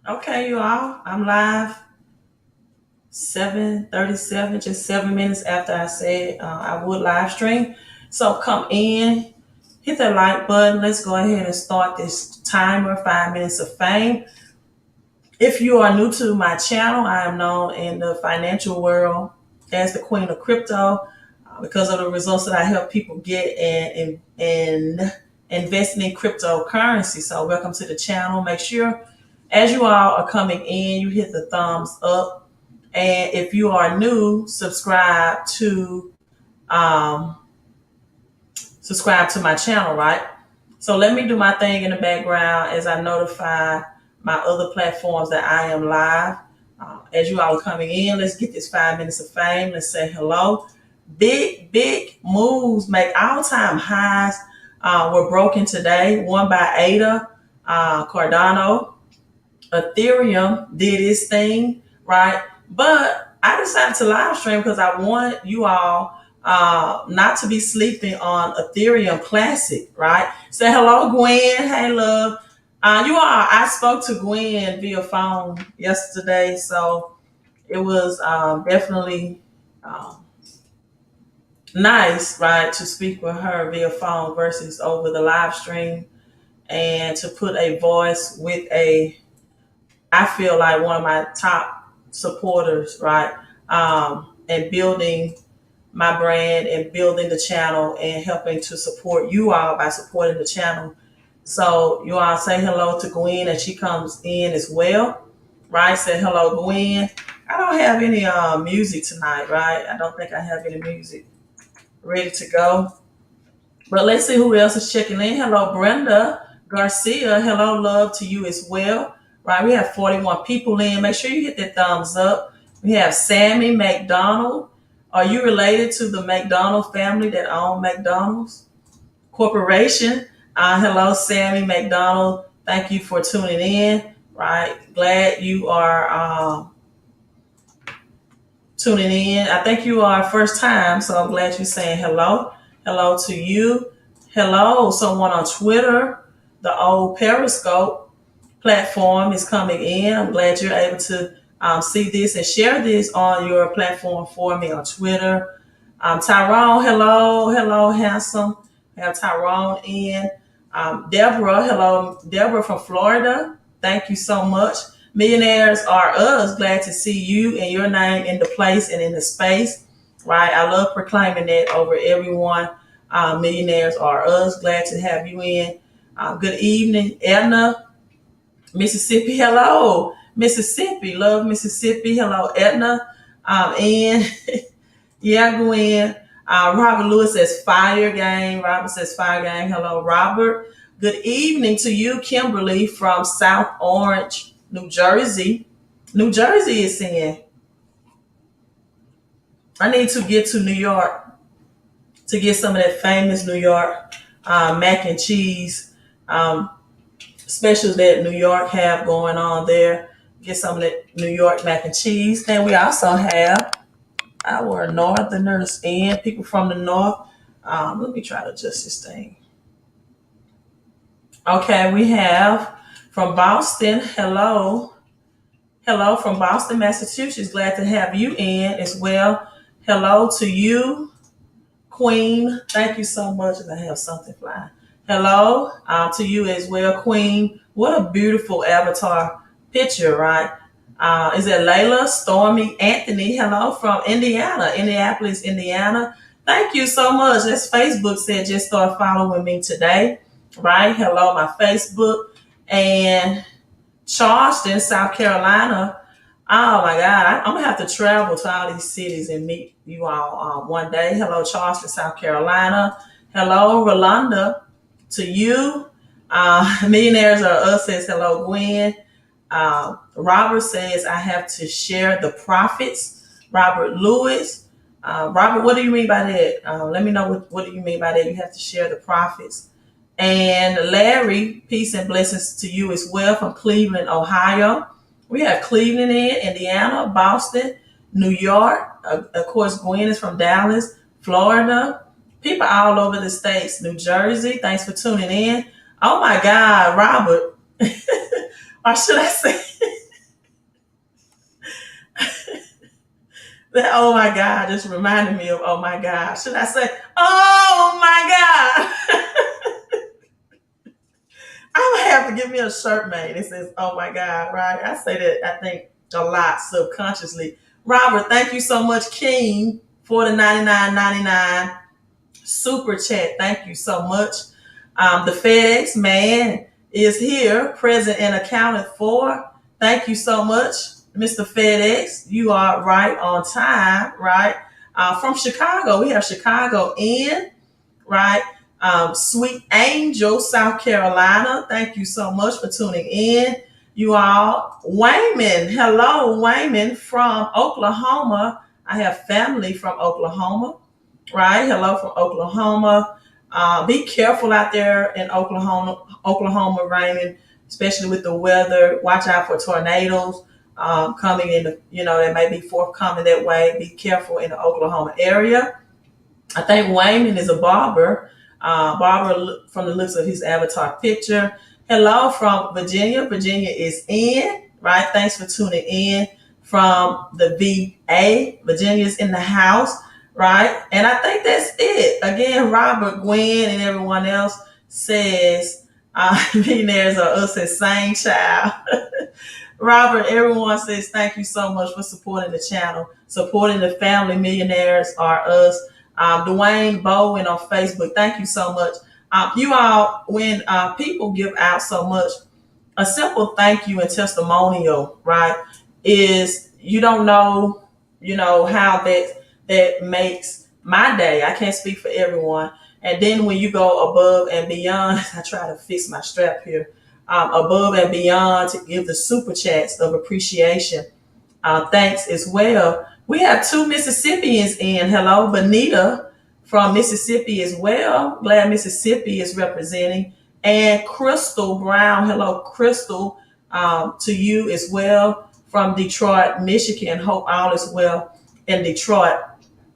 Okay, you all. I'm live. 7:37, just 7 minutes after I said I would live stream. So come in, hit that like button. Let's go ahead and start this timer. 5 minutes of fame. If you are new to my channel, I am known in the financial world as the queen of crypto because of the results that I help people get and investing in cryptocurrency. So welcome to the channel. Make sure as you all are coming in, you hit the thumbs up. And if you are new, um, subscribe to my channel, right? So let me do my thing in the background as I notify my other platforms that I am live. As you all are coming in, let's get this 5 minutes of fame. Let's say hello. Big moves make all-time highs were broken today. One by Ada Cardano. Ethereum did its thing, right? But I decided to live stream because I want you all not to be sleeping on Ethereum Classic, right? Say hello, Gwen. Hey, love. I spoke to Gwen via phone yesterday, so it was definitely um, nice, right, to speak with her via phone versus over the live stream and to put a voice with I feel like one of my top supporters, right? And building my brand and building the channel and helping to support you all by supporting the channel. So you all say hello to Gwen and she comes in as well, right? Say hello, Gwen. I don't have any music tonight, right? I don't think I have any music ready to go. But let's see who else is checking in. Hello, Brenda Garcia. Hello, love to you as well. Right, we have 41 people in. Make sure you hit that thumbs up. We have Sammy McDonald. Are you related to the McDonald family that own McDonald's Corporation? Hello, Sammy McDonald. Thank you for tuning in. Right, glad you are tuning in. I think you are first time, so I'm glad you're saying hello. Hello to you. Hello, someone on Twitter. The old Periscope platform is coming in. I'm glad you're able to see this and share this on your platform for me on Twitter. Tyrone, hello, handsome. We have Tyrone in. Deborah, hello, Deborah from Florida. Thank you so much. Millionaires are us. Glad to see you and your name in the place and in the space. Right, I love proclaiming that over everyone. Millionaires are us. Glad to have you in. Good evening, Edna. Mississippi, hello. Mississippi, love Mississippi. Hello, Edna. And yeah, Gwen. Robert Lewis says fire gang. Robert says fire gang. Hello, Robert. Good evening to you, Kimberly from South Orange, New Jersey. New Jersey is saying, I need to get to New York to get some of that famous New York mac and cheese. Specials that New York have going on there. Get some of that New York mac and cheese. Then we also have our Northerners in, people from the North. Let me try to adjust this thing. Okay, we have from Boston. Hello. Hello from Boston, Massachusetts. Glad to have you in as well. Hello to you, Queen. Thank you so much. And I have something flying. Hello to you as well, Queen. What a beautiful avatar picture, right? Is it Layla, Stormy, Anthony? Hello from Indiana, Indianapolis, Indiana. Thank you so much. As Facebook said, just start following me today, right? Hello, my Facebook. And Charleston, South Carolina. Oh my God, I'm gonna have to travel to all these cities and meet you all one day. Hello, Charleston, South Carolina. Hello, Rolanda. To you, millionaires are us says hello, Gwen. Robert says I have to share the profits. Robert Lewis. Robert, what do you mean by that? Let me know what do you mean by that. You have to share the profits. And Larry, peace and blessings to you as well from Cleveland, Ohio. We have Cleveland in, Indiana, Boston, New York. Of course, Gwen is from Dallas, Florida. People all over the states, New Jersey. Thanks for tuning in. Oh my God, Robert. Or should I say, That oh my God just reminded me of oh my God. Should I say oh my God? I'm gonna have to get me a shirt made. It says oh my God, right? I say that I think a lot subconsciously. Robert, thank you so much, King, for the 99.99 super chat. Thank you so much. The FedEx man is here, present and accounted for. Thank you so much, Mr. FedEx. You are right on time, right? From Chicago, we have Chicago in, right? Sweet Angel, South Carolina. Thank you so much for tuning in. You all, Wayman. Hello, Wayman from Oklahoma. I have family from Oklahoma, right? Hello from Oklahoma. Be careful out there in Oklahoma, Raymond, especially with the weather. Watch out for tornadoes coming in. That may be forthcoming that way. Be careful in the Oklahoma area. I think Wayman is a barber. Barber from the looks of his avatar picture. Hello from Virginia. Virginia is in, right? Thanks for tuning in from the VA. Virginia's in the house, right? And I think that's it. Again, Robert, Gwen, and everyone else says millionaires are us as same child. Robert, everyone says thank you so much for supporting the channel, supporting the family. Millionaires are us. Dwayne Bowen on Facebook, thank you so much. You all, when people give out so much, a simple thank you and testimonial, right, is you don't know, how that makes my day. I can't speak for everyone. And then when you go above and beyond, I try to fix my strap here, above and beyond to give the super chats of appreciation. Thanks as well. We have two Mississippians in. Hello, Bonita from Mississippi as well. Glad Mississippi is representing. And Crystal Brown. Hello, Crystal, to you as well from Detroit, Michigan. Hope all is well in Detroit.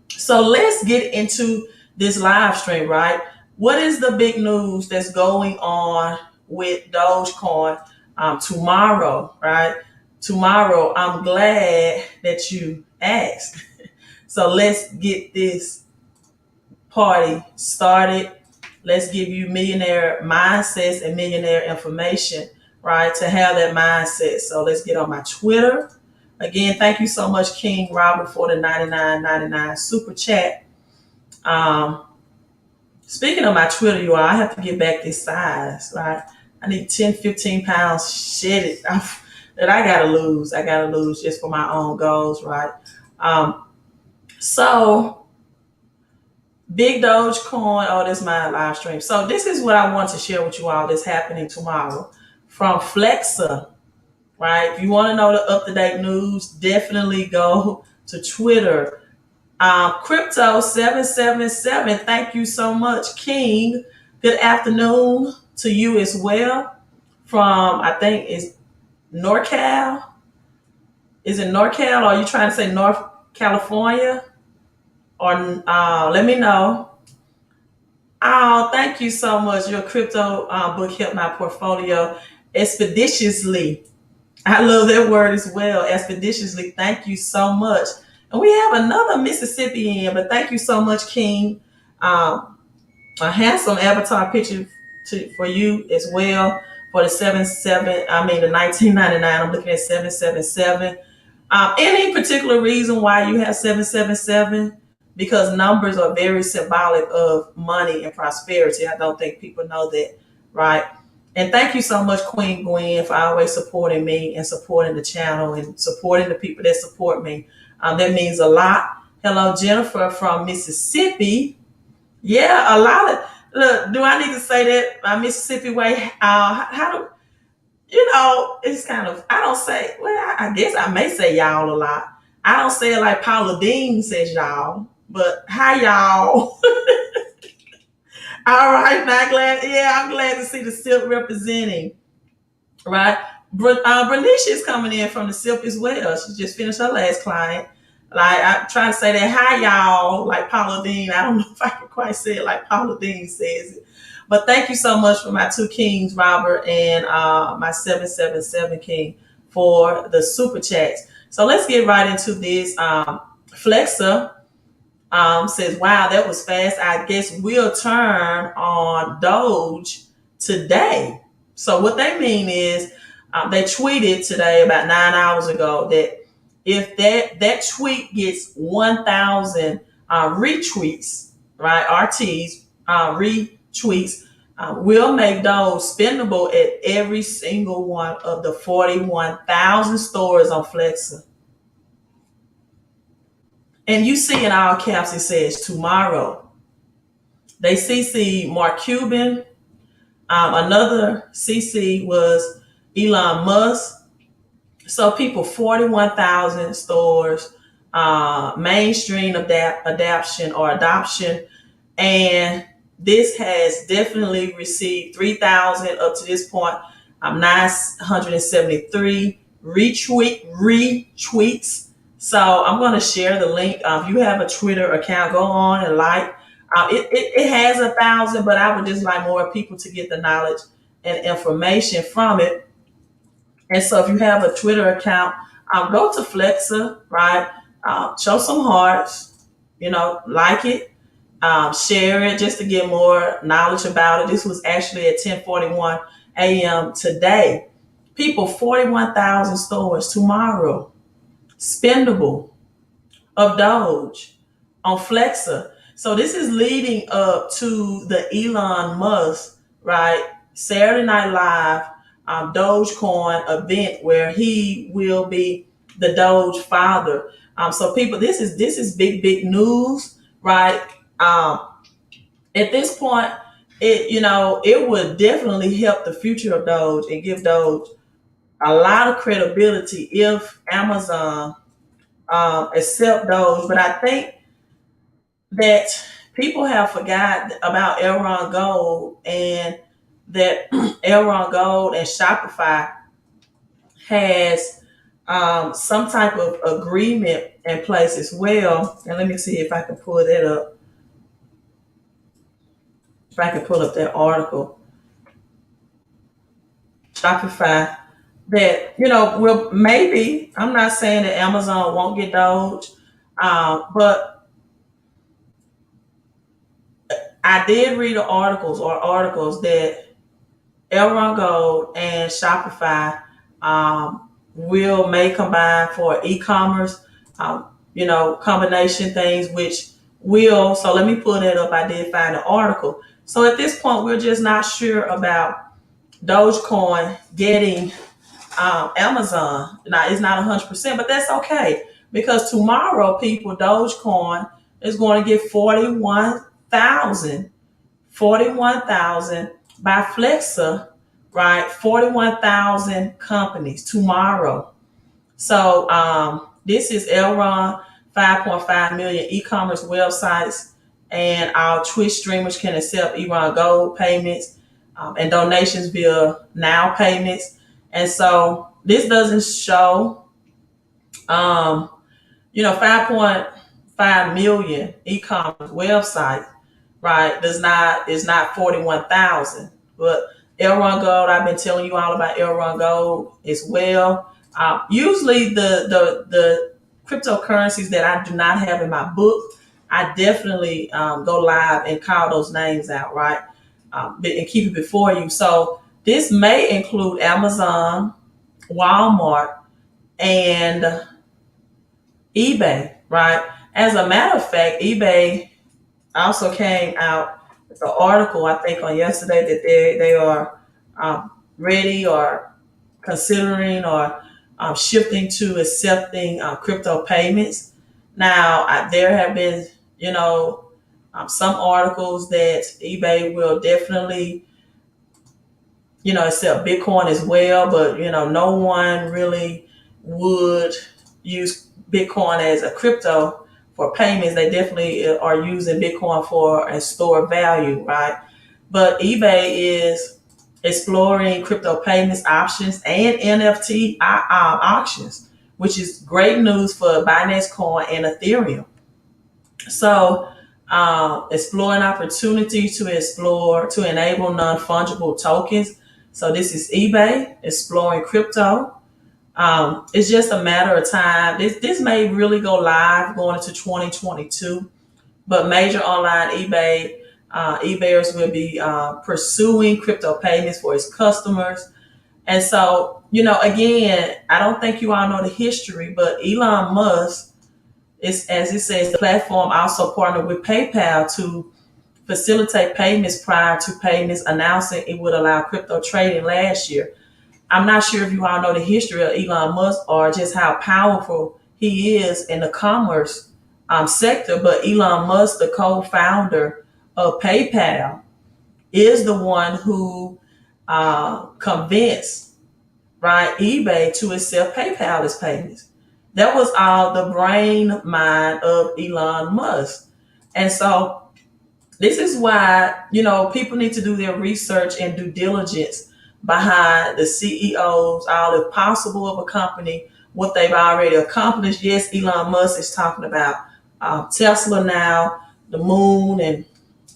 So let's get into this live stream, right? What is the big news that's going on with Dogecoin tomorrow, right? Tomorrow, I'm glad that you asked. So let's get this party started. Let's give you millionaire mindsets and millionaire information, right? To have that mindset. So let's get on my Twitter. Again, thank you so much, King Robert, for the 99.99 super chat. Speaking of my Twitter, you all, I have to get back this size, right? I need 10, 15 pounds shedded off that I gotta lose. I gotta lose just for my own goals, right? So big Dogecoin. Oh, this is my live stream. So this is what I want to share with you all that's happening tomorrow from Flexa, right? If you want to know the up-to-date news, definitely go to Twitter. Crypto 777. Thank you so much, King. Good afternoon to you as well. From I think it's NorCal. Is it NorCal or are you trying to say North California? Or let me know. Oh, thank you so much. Your crypto book helped my portfolio expeditiously. I love that word as well, expeditiously. Thank you so much. And we have another Mississippian, but thank you so much, King. A handsome avatar picture for you as well. For the 1999, I'm looking at 777. Any particular reason why you have 777? Because numbers are very symbolic of money and prosperity. I don't think people know that, right? And thank you so much, Queen Gwen, for always supporting me and supporting the channel and supporting the people that support me. That means a lot. Hello, Jennifer from Mississippi. Yeah, a lot of, look, do I need to say that Mississippi way? How do, it's kind of, I don't say, well, I guess I may say y'all a lot. I don't say it like Paula Dean says y'all, but hi y'all. All right, I'm glad to see the silk representing, right? Bernicia is coming in from the silk as well. She just finished her last client. Like, I'm trying to say that, hi y'all, like Paula Dean. I don't know if I can quite say it like Paula Dean says it. But thank you so much for my two kings, Robert, and my 777 king for the super chats. So let's get right into this. Flexa says, wow, that was fast. I guess we'll turn on Doge today. So what they mean is they tweeted today about 9 hours ago that if that tweet gets 1,000 retweets, right, RTs, retweets, we'll make those spendable at every single one of the 41,000 stores on Flexa. And you see in all caps, it says tomorrow. They CC Mark Cuban. Another CC was Elon Musk. So people, 41,000 stores, mainstream adoption. And this has definitely received 3,000 up to this point, 973 retweets. So I'm going to share the link. If you have a Twitter account, go on and like. It has 1,000, but I would just like more people to get the knowledge and information from it. And so if you have a Twitter account, go to Flexa, right? Show some hearts, like it, share it just to get more knowledge about it. This was actually at 10:41 a.m. today. People, 41,000 stores tomorrow, spendable of Doge on Flexa. So this is leading up to the Elon Musk, right? Saturday Night Live, DOGECOIN event where he will be the Doge father. So people, this is big news, right? At this point, it would definitely help the future of Doge and give Doge a lot of credibility if Amazon accept Doge. But I think that people have forgot about Ethereum Gold, and that Ethereum Gold and Shopify has some type of agreement in place as well. And let me see if I can pull that up. If I can pull up that article. Shopify that, well, maybe, I'm not saying that Amazon won't get Doge, but I did read articles that Ethereum Gold and Shopify may combine for e-commerce, combination things, which will. So let me pull that up. I did find an article. So at this point, we're just not sure about Dogecoin getting Amazon. Now, it's not 100%, but that's okay, because tomorrow, people, Dogecoin is going to get 41,000 by Flexa, right? 41,000 companies tomorrow. So this is Elron, 5.5 million e-commerce websites, and our Twitch streamers can accept Ethereum Gold payments and donations via Now payments. And so this doesn't show, 5.5 million e-commerce websites, right? Is not 41,000. But Ethereum Gold, I've been telling you all about Ethereum Gold as well. Usually the cryptocurrencies that I do not have in my book, I definitely go live and call those names out, right? And keep it before you. So this may include Amazon, Walmart, and eBay, right? As a matter of fact, eBay also came out with an article, I think, on yesterday that they are ready or considering or shifting to accepting crypto payments. Now, there have been, some articles that eBay will definitely, accept Bitcoin as well, but, no one really would use Bitcoin as a crypto for payments. They definitely are using Bitcoin for a store value, right? But eBay is exploring crypto payments options and NFT auctions, which is great news for Binance Coin and Ethereum. So exploring opportunity to enable non-fungible tokens. So this is eBay exploring crypto It's just a matter of time. This may really go live going into 2022, but major online eBayers will be pursuing crypto payments for its customers. And so, again, I don't think you all know the history, but Elon Musk is, as it says, the platform also partnered with PayPal to facilitate payments prior to payments, announcing it would allow crypto trading last year. I'm not sure if you all know the history of Elon Musk or just how powerful he is in the commerce sector, but Elon Musk, the co-founder of PayPal, is the one who convinced, right, eBay to accept PayPal as payments. That was all the brain mind of Elon Musk. And so this is why, people need to do their research and due diligence behind the CEOs, all if possible, of a company, what they've already accomplished. Yes, Elon Musk is talking about Tesla now, the moon and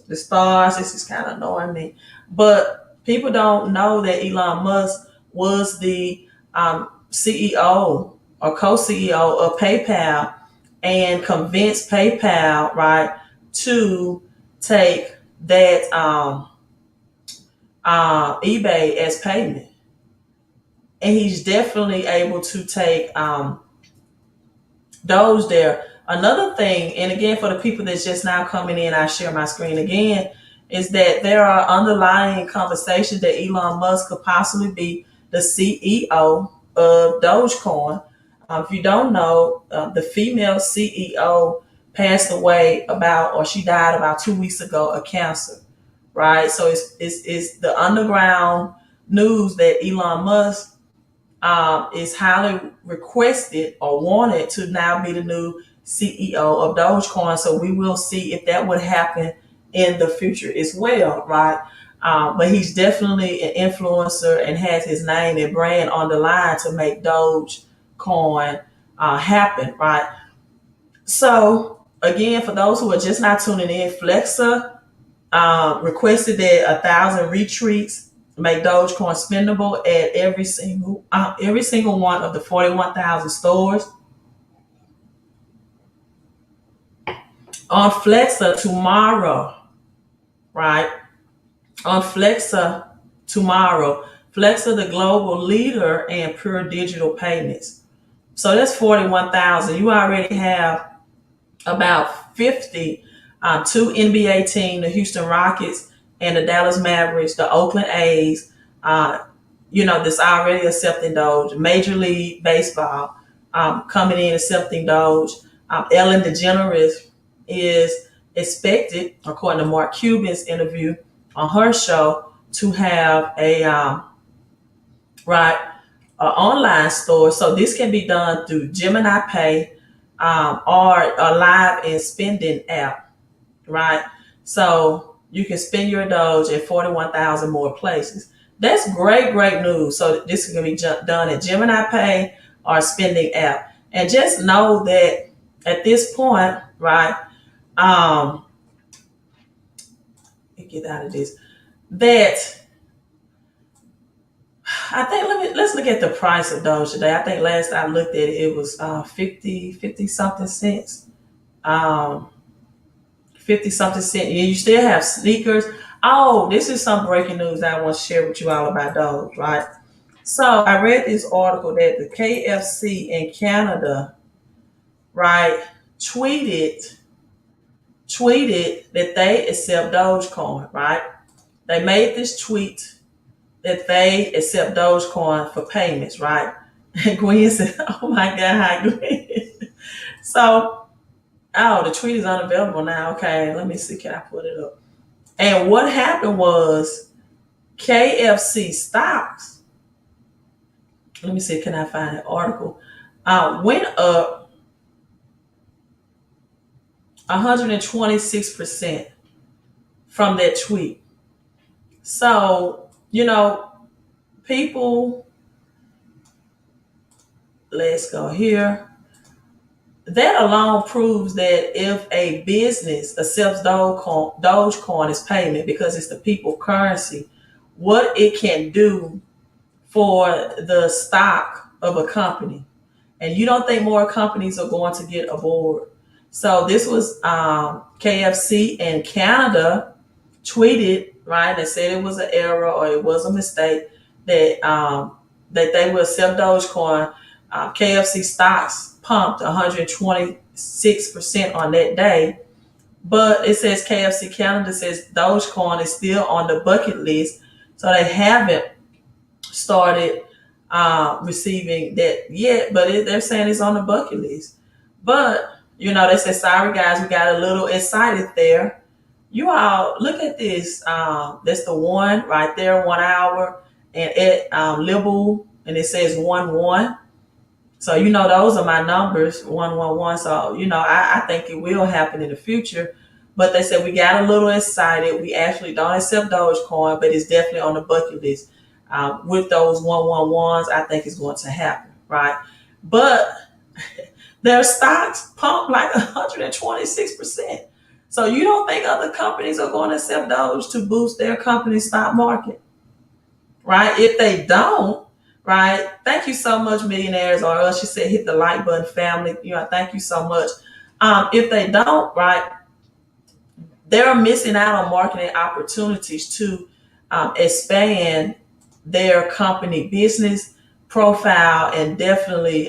the stars. This is kind of annoying me. But people don't know that Elon Musk was the CEO or co-CEO of PayPal and convinced PayPal, right, to take that eBay as payment. And he's definitely able to take Doge there. Another thing, and again, for the people that's just now coming in, I share my screen again, is that there are underlying conversations that Elon Musk could possibly be the CEO of DOGECOIN. If you don't know, the female CEO passed away she died about 2 weeks ago of cancer, right? So it's the underground news that Elon Musk is highly requested or wanted to now be the new CEO of Dogecoin. So we will see if that would happen in the future as well, right? But he's definitely an influencer and has his name and brand on the line to make Dogecoin happen, right? So again, for those who are just not tuning in, Flexa requested that 1,000 retweets make Dogecoin spendable at every single one of the 41,000 stores. On Flexa tomorrow, right? On Flexa tomorrow, Flexa, the global leader in pure digital payments. So that's 41,000. You already have about 50, two NBA teams, the Houston Rockets and the Dallas Mavericks, the Oakland A's, that's already accepting Doge. Major League Baseball coming in accepting Doge. Ellen DeGeneres is expected, according to Mark Cuban's interview on her show, to have a online store. So this can be done through Gemini Pay or a live and spending app, right? So you can spend your Doge at 41,000 more places. That's great news. So this is going to be done at Gemini Pay or spending app. And just know that at this point, right, get out of this, that I think, let's look at the price of Doge today. I think last I looked at it, it was 50 something cents. 50 something cents. Yeah, you still have sneakers. Oh, this is some breaking news I want to share with you all about Doge, right? So I read this article that the KFC in Canada, right, tweeted that they accept Dogecoin, right? They made this tweet that they accept Dogecoin for payments, right? And Gwen said, "Oh my God, hi Gwen." So, the tweet is unavailable now. Okay, let me see. Can I put it up? And what happened was KFC stocks. Let me see. Can I find an article? Went up 126% from that tweet. So, people, let's go here. That alone proves that if a business accepts Dogecoin as payment because it's the people currency, what it can do for the stock of a company, and you don't think more companies are going to get aboard. So this was KFC in Canada tweeted, right, and said it was an error or it was a mistake that they will accept Dogecoin. KFC stocks pumped 126% on that day, but it says KFC Canada says Dogecoin is still on the bucket list, so they haven't started receiving that yet. But they're saying it's on the bucket list. But they said, "Sorry guys, we got a little excited there." You all look at this. That's the one right there, 1 hour, and at Libel, and it says 1-1. So those are my numbers, 1-1-1. So I think it will happen in the future. But they said we got a little excited. We actually don't accept Dogecoin, but it's definitely on the bucket list. With those 1-1-1s, I think it's going to happen, right? But their stocks pump like 126%. So you don't think other companies are going to accept Doge to boost their company's stock market, right? If they don't, right? Thank you so much, millionaires, or else she said hit the like button, family. Thank you so much. If they don't, right, they're missing out on marketing opportunities to expand their company business profile and definitely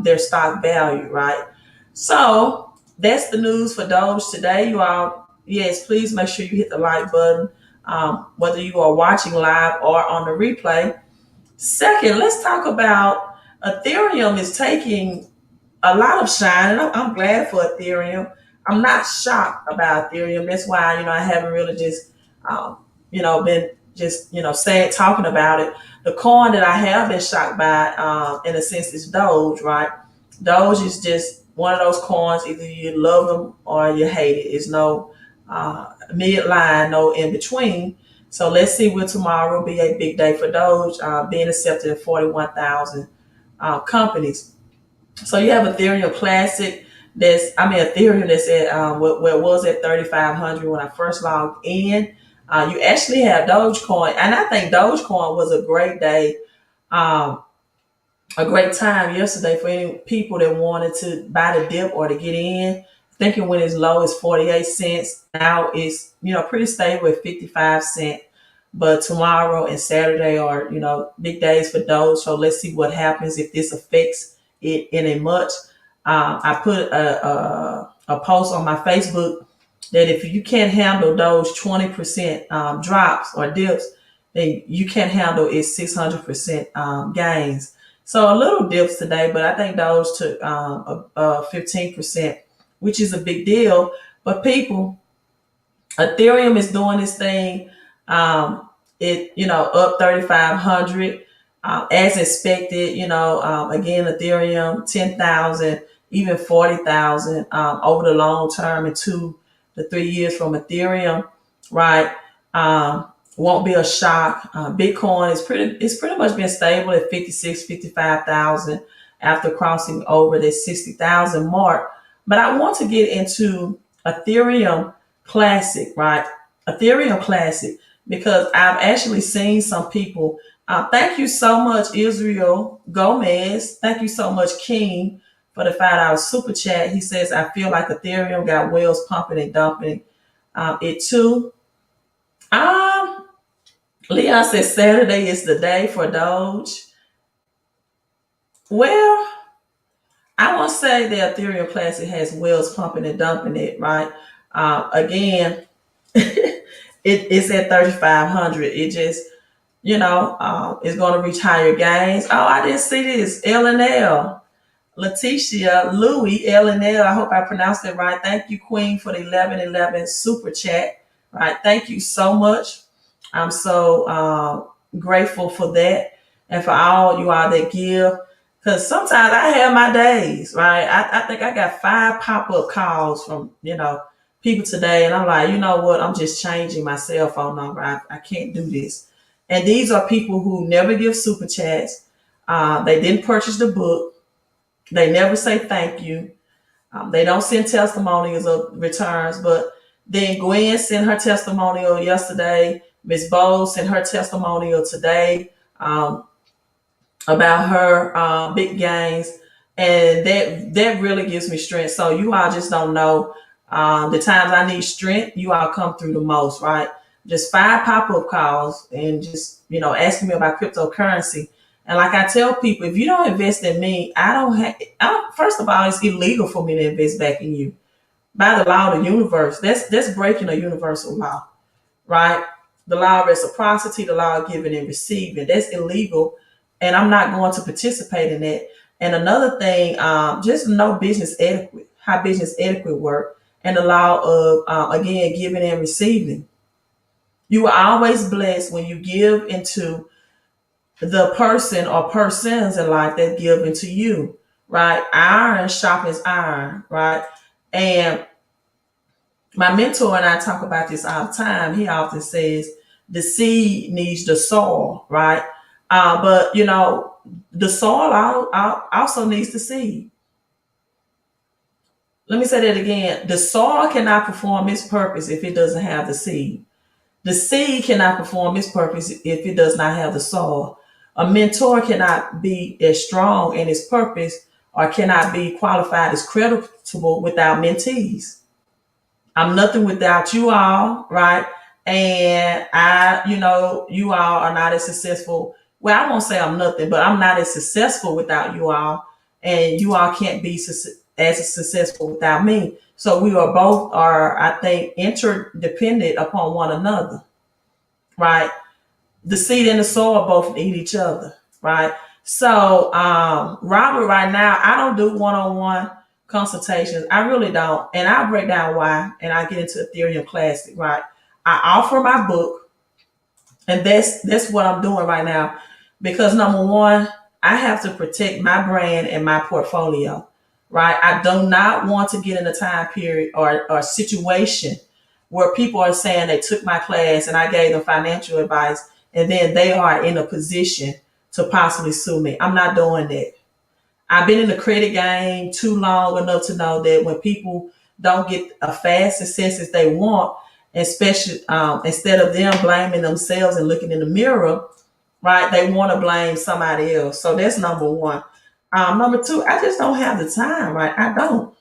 their stock value, right? So that's the news for Doge today. You all, yes, please make sure you hit the like button, whether you are watching live or on the replay. Second, let's talk about Ethereum is taking a lot of shine, and I'm glad for Ethereum. I'm not shocked about Ethereum. That's why I haven't really just been just talking about it. The coin that I have been shocked by, in a sense, is Doge. Right? Doge is just one of those coins. Either you love them or you hate it. It's no midline, no in between. So let's see, will tomorrow be a big day for Doge, being accepted in 41,000 companies. So you have Ethereum Classic. Ethereum that's at where it was at 3,500 when I first logged in. You actually have Dogecoin, and I think Dogecoin was a great day, a great time yesterday for any people that wanted to buy the dip or to get in. I think it went as low as 48 cents. Now it's pretty stable at 55 cents. But tomorrow and Saturday are big days for Doge. So let's see what happens if this affects it in a much. I put a post on my Facebook that if you can't handle those 20% drops or dips, then you can't handle its 600% gains. So a little dips today, but I think those took 15%, which is a big deal. But people, Ethereum is doing this thing. Up 3,500 as expected. Again, Ethereum 10,000, even 40,000 over the long term in 2 to 3 years from Ethereum, right? Won't be a shock. Bitcoin is pretty much been stable at 56, 55,000 after crossing over the 60,000 mark. But I want to get into Ethereum Classic, right? Ethereum Classic, because I've actually seen some people. Thank you so much, Israel Gomez. Thank you so much, King, for the $5 super chat. He says, I feel like Ethereum got whales pumping and dumping it too. Leon says Saturday is the day for Doge. Well, I won't say that Ethereum Classic has whales pumping and dumping it, right? Again, it's at 3,500. It just, it's going to reach higher gains. Oh, I didn't see this. L&L. Leticia Louis, L&L. I hope I pronounced it right. Thank you, Queen, for the 1111 super chat. Right. Thank you so much. I'm so grateful for that. And for all you all that give. Because sometimes I have my days, right? I think I got 5 pop-up calls from, people today. And I'm like, you know what? I'm just changing my cell phone number. I can't do this. And these are people who never give super chats. They didn't purchase the book. They never say thank you. They don't send testimonials of returns. But then Gwen sent her testimonial yesterday. Miss Bowles sent her testimonial today. about her big gains, and that really gives me strength. So you all just don't know the times I need strength. You all come through the most, right? Just 5 pop-up calls and just asking me about cryptocurrency. And like I tell people, if you don't invest in me, I don't have. First of all, it's illegal for me to invest back in you by the law of the universe. That's breaking a universal law, right? The law of reciprocity, the law of giving and receiving. That's illegal, and I'm not going to participate in that. And another thing, just know business etiquette, how business etiquette work, and the law of again giving and receiving. You are always blessed when you give into the person or persons in life that give into you, right? Iron sharpens iron, right? And my mentor and I talk about this all the time. He often says the seed needs the soil, right? But the soil also needs the seed. Let me say that again. The soil cannot perform its purpose if it doesn't have the seed. The seed cannot perform its purpose if it does not have the soil. A mentor cannot be as strong in its purpose or cannot be qualified as creditable without mentees. I'm nothing without you all, right? And you all are not as successful. Well, I won't say I'm nothing, but I'm not as successful without you all, and you all can't be as successful without me. So we are both I think, interdependent upon one another, right? The seed and the soil both need each other, right? So, Robert, right now, I don't do one-on-one consultations. I really don't. And I'll break down why, and I get into Ethereum Classic, right? I offer my book, and that's what I'm doing right now. Because number one, I have to protect my brand and my portfolio, right? I do not want to get in a time period or situation where people are saying they took my class and I gave them financial advice, and then they are in a position to possibly sue me. I'm not doing that. I've been in the credit game too long enough to know that when people don't get a fast success as they want, especially instead of them blaming themselves and looking in the mirror, right, they want to blame somebody else. So that's number one. Number two, I just don't have the time, right? I don't.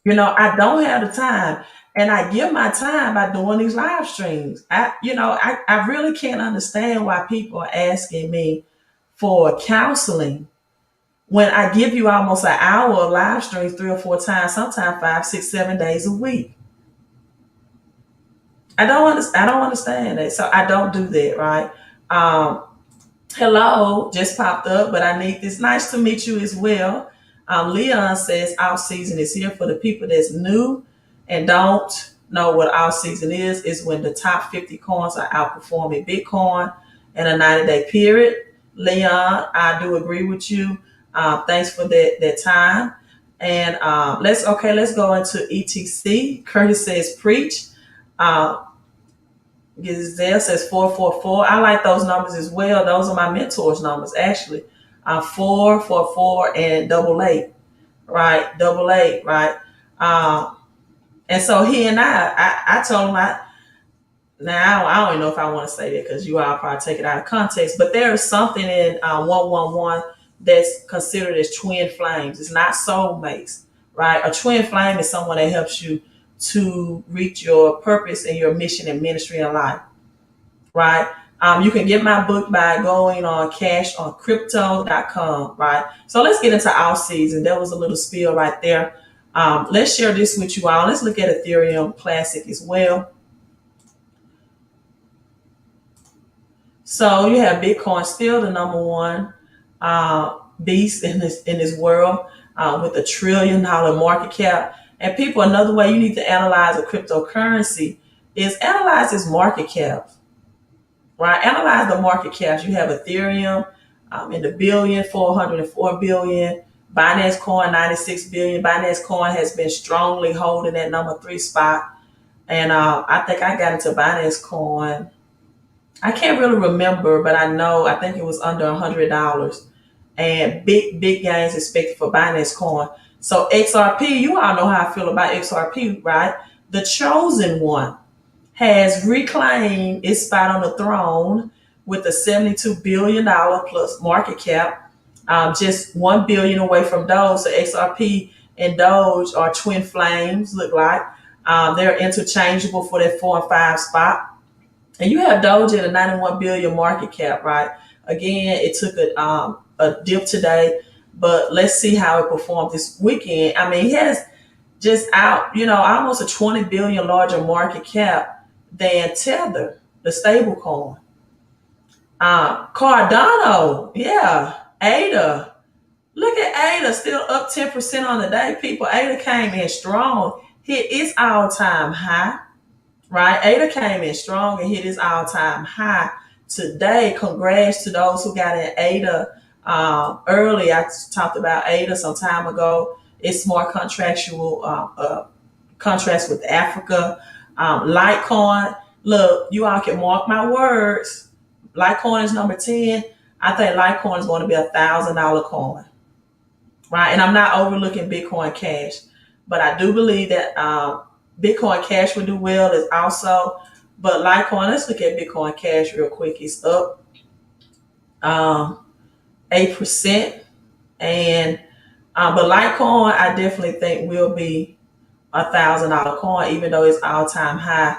I don't have the time. And I give my time by doing these live streams. I really can't understand why people are asking me for counseling when I give you almost an hour of live streams 3 or 4 times, sometimes 5, 6, 7 days a week. I don't understand that. So I don't do that, right? Hello, just popped up, but I need this. Nice to meet you as well. Leon says off season is here for the people that's new and don't know what off season is when the top 50 coins are outperforming Bitcoin in a 90-day period. Leon, I do agree with you. Thanks for that time. And let's go into ETC. Curtis says preach. Gazelle says 444. I like those numbers as well. Those are my mentors' numbers, actually. 444 and 88, right? 88, right? And so he and I told him now I don't even know if I want to say that because you all probably take it out of context, but there is something in 111 that's considered as twin flames. It's not soulmates, right? A twin flame is someone that helps you to reach your purpose and your mission and ministry in life, right? You can get my book by going on cashoncrypto.com, right? So let's get into our season. There was a little spiel right there. Let's share this with you all. Let's look at Ethereum Classic as well. So you have Bitcoin still the number one beast in this world with $1 trillion market cap. And people, another way you need to analyze a cryptocurrency is analyze its market cap, right? Analyze the market caps. You have Ethereum in the billion, 404 billion. Binance Coin, 96 billion. Binance Coin has been strongly holding that number 3 spot. And I think I got into Binance Coin. I can't really remember, but I think it was under $100. And big gains expected for Binance Coin. So XRP, you all know how I feel about XRP, right? The chosen one has reclaimed its spot on the throne with a $72 billion plus market cap, just 1 billion away from Doge. So XRP and Doge are twin flames, look like. They're interchangeable for that 4 and 5 spot. And you have Doge at a 91 billion market cap, right? Again, it took a dip today, but let's see how it performed this weekend. I mean, it has just out, almost a 20 billion larger market cap than Tether, the stable coin. Cardano, yeah, ADA. Look at ADA, still up 10% on the day. People, ADA came in strong, hit its all-time high, right? ADA came in strong and hit its all-time high today. Congrats to those who got in ADA early. I talked about ADA some time ago. It's more contractual contracts with Africa. Litecoin, look, you all can mark my words. Litecoin is number 10. I think Litecoin is going to be $1,000 coin, right? And I'm not overlooking Bitcoin Cash, but I do believe that Bitcoin Cash will do well as also. But Litecoin, let's look at Bitcoin Cash real quick. It's up 8%, and but Litecoin, I definitely think will be $1,000 coin, even though its all-time high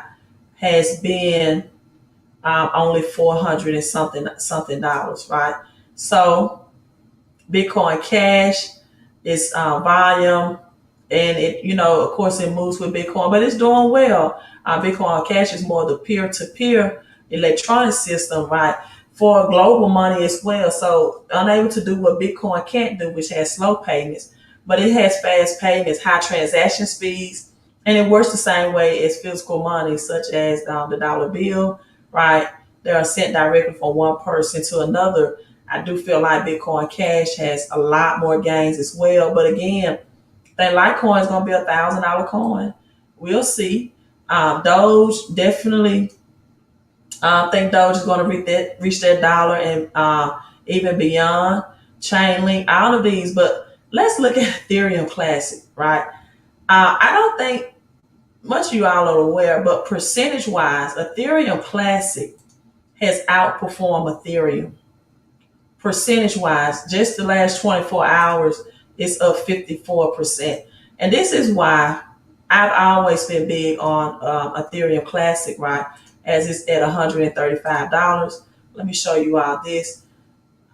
has been only 400 and something dollars, right? So Bitcoin Cash is volume, and it, of course, it moves with Bitcoin, but it's doing well. Bitcoin Cash is more the peer-to-peer electronic system, right? For global money as well. So unable to do what Bitcoin can't do, which has slow payments, but it has fast payments, high transaction speeds, and it works the same way as physical money, such as the dollar bill, right? They are sent directly from one person to another. I do feel like Bitcoin Cash has a lot more gains as well. But again, I think Litecoin is going to be $1,000 coin. We'll see. Doge, definitely. I think Doge is going to reach that dollar and even beyond. Chainlink, all of these. But let's look at Ethereum Classic, right? I don't think much of you all are aware, but percentage-wise, Ethereum Classic has outperformed Ethereum. Percentage-wise, just the last 24 hours, it's up 54%. And this is why I've always been big on Ethereum Classic, right? As it's at $135. Let me show you all this.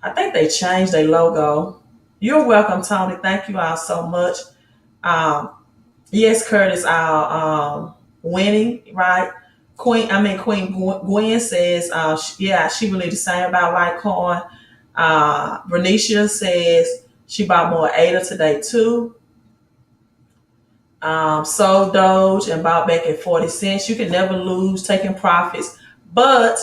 I think they changed their logo. You're welcome, Tony. Thank you all so much. Yes, Curtis, winning, right? Queen Gwen says, she believed the same about Litecoin. Renisha says she bought more ADA today too. Sold Doge and bought back at 40 cents. You can never lose taking profits, but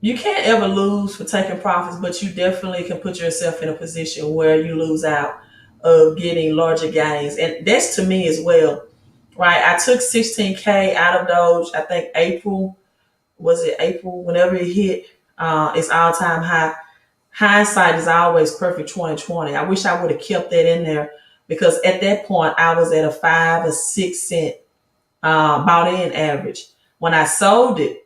you can't ever lose for taking profits, but you definitely can put yourself in a position where you lose out of getting larger gains. And that's to me as well, right? I took 16K out of Doge, I think April, whenever it hit its all-time high. Hindsight is always perfect 2020. I wish I would have kept that in there, because at that point I was at a 5 or 6 cent bought in average. When I sold it,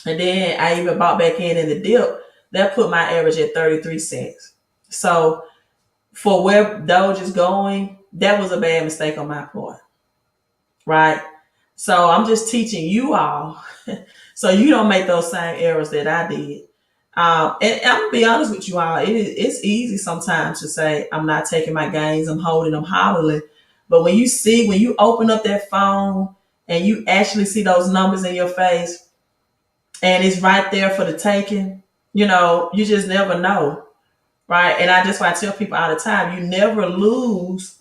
and then I even bought back in the dip, that put my average at 33 cents. So for where Doge is going, that was a bad mistake on my part, right? So I'm just teaching you all so you don't make those same errors that I did. And I'm gonna be honest with you all, it's easy sometimes to say, I'm not taking my gains, I'm holding, I'm hodling. But when you open up that phone and you actually see those numbers in your face, and it's right there for the taking, you just never know, right? And that's why I tell people all the time, you never lose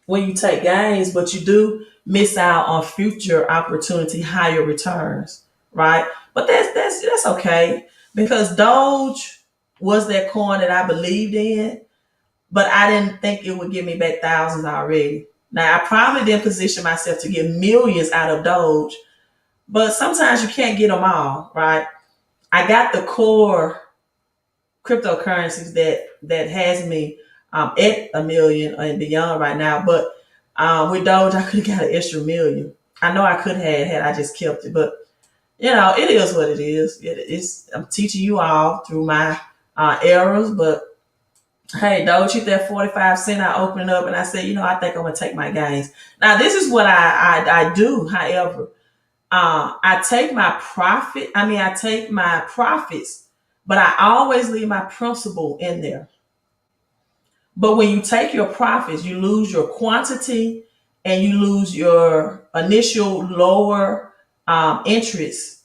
when you take gains, but you do miss out on future opportunity, higher returns, right? But that's okay, because Doge was that coin that I believed in, but I didn't think it would give me back thousands already. Now, I probably didn't position myself to get millions out of Doge, but sometimes you can't get them all, right? I got the core cryptocurrencies that has me at a million and beyond right now, but With Doge, I could have got an extra million. I know I could have had I just kept it, but it is what it is. I'm teaching you all through my errors, but hey, Doge hit that 45 cent. I open it up and I said, I think I'm gonna take my gains. Now, this is what I do. However, I take my profit. I take my profits, but I always leave my principal in there. But when you take your profits, you lose your quantity and you lose your initial lower interest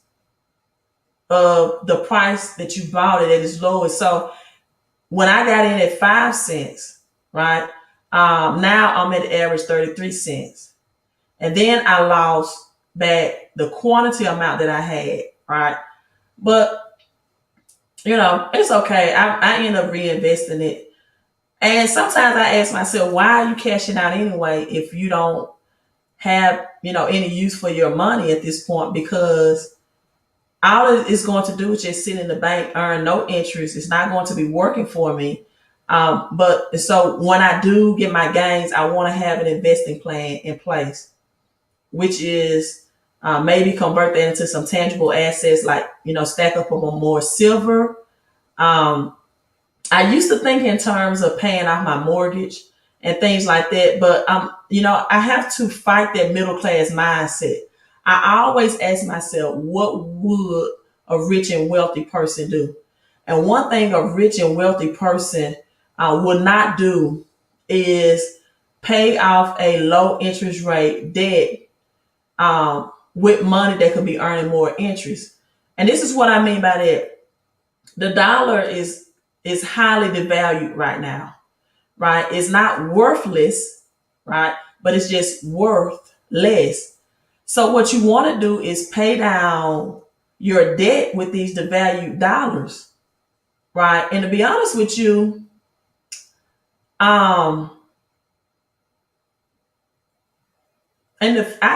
of the price that you bought it at its lowest. So when I got in at 5 cents, right, now I'm at average 33 cents. And then I lost back the quantity amount that I had, right? But, it's okay. I end up reinvesting it. And sometimes I ask myself, why are you cashing out anyway if you don't have, any use for your money at this point? Because all it's going to do is just sit in the bank, earn no interest. It's not going to be working for me. But so when I do get my gains, I want to have an investing plan in place, which is maybe convert that into some tangible assets, like, stack up on more silver. I used to think in terms of paying off my mortgage and things like that, but I have to fight that middle class mindset. I always ask myself, what would a rich and wealthy person do? And one thing a rich and wealthy person would not do is pay off a low interest rate debt with money that could be earning more interest. And this is what I mean by that. The dollar is highly devalued right now, right? It's not worthless, right? But it's just worth less. So what you want to do is pay down your debt with these devalued dollars, right? And to be honest with you, I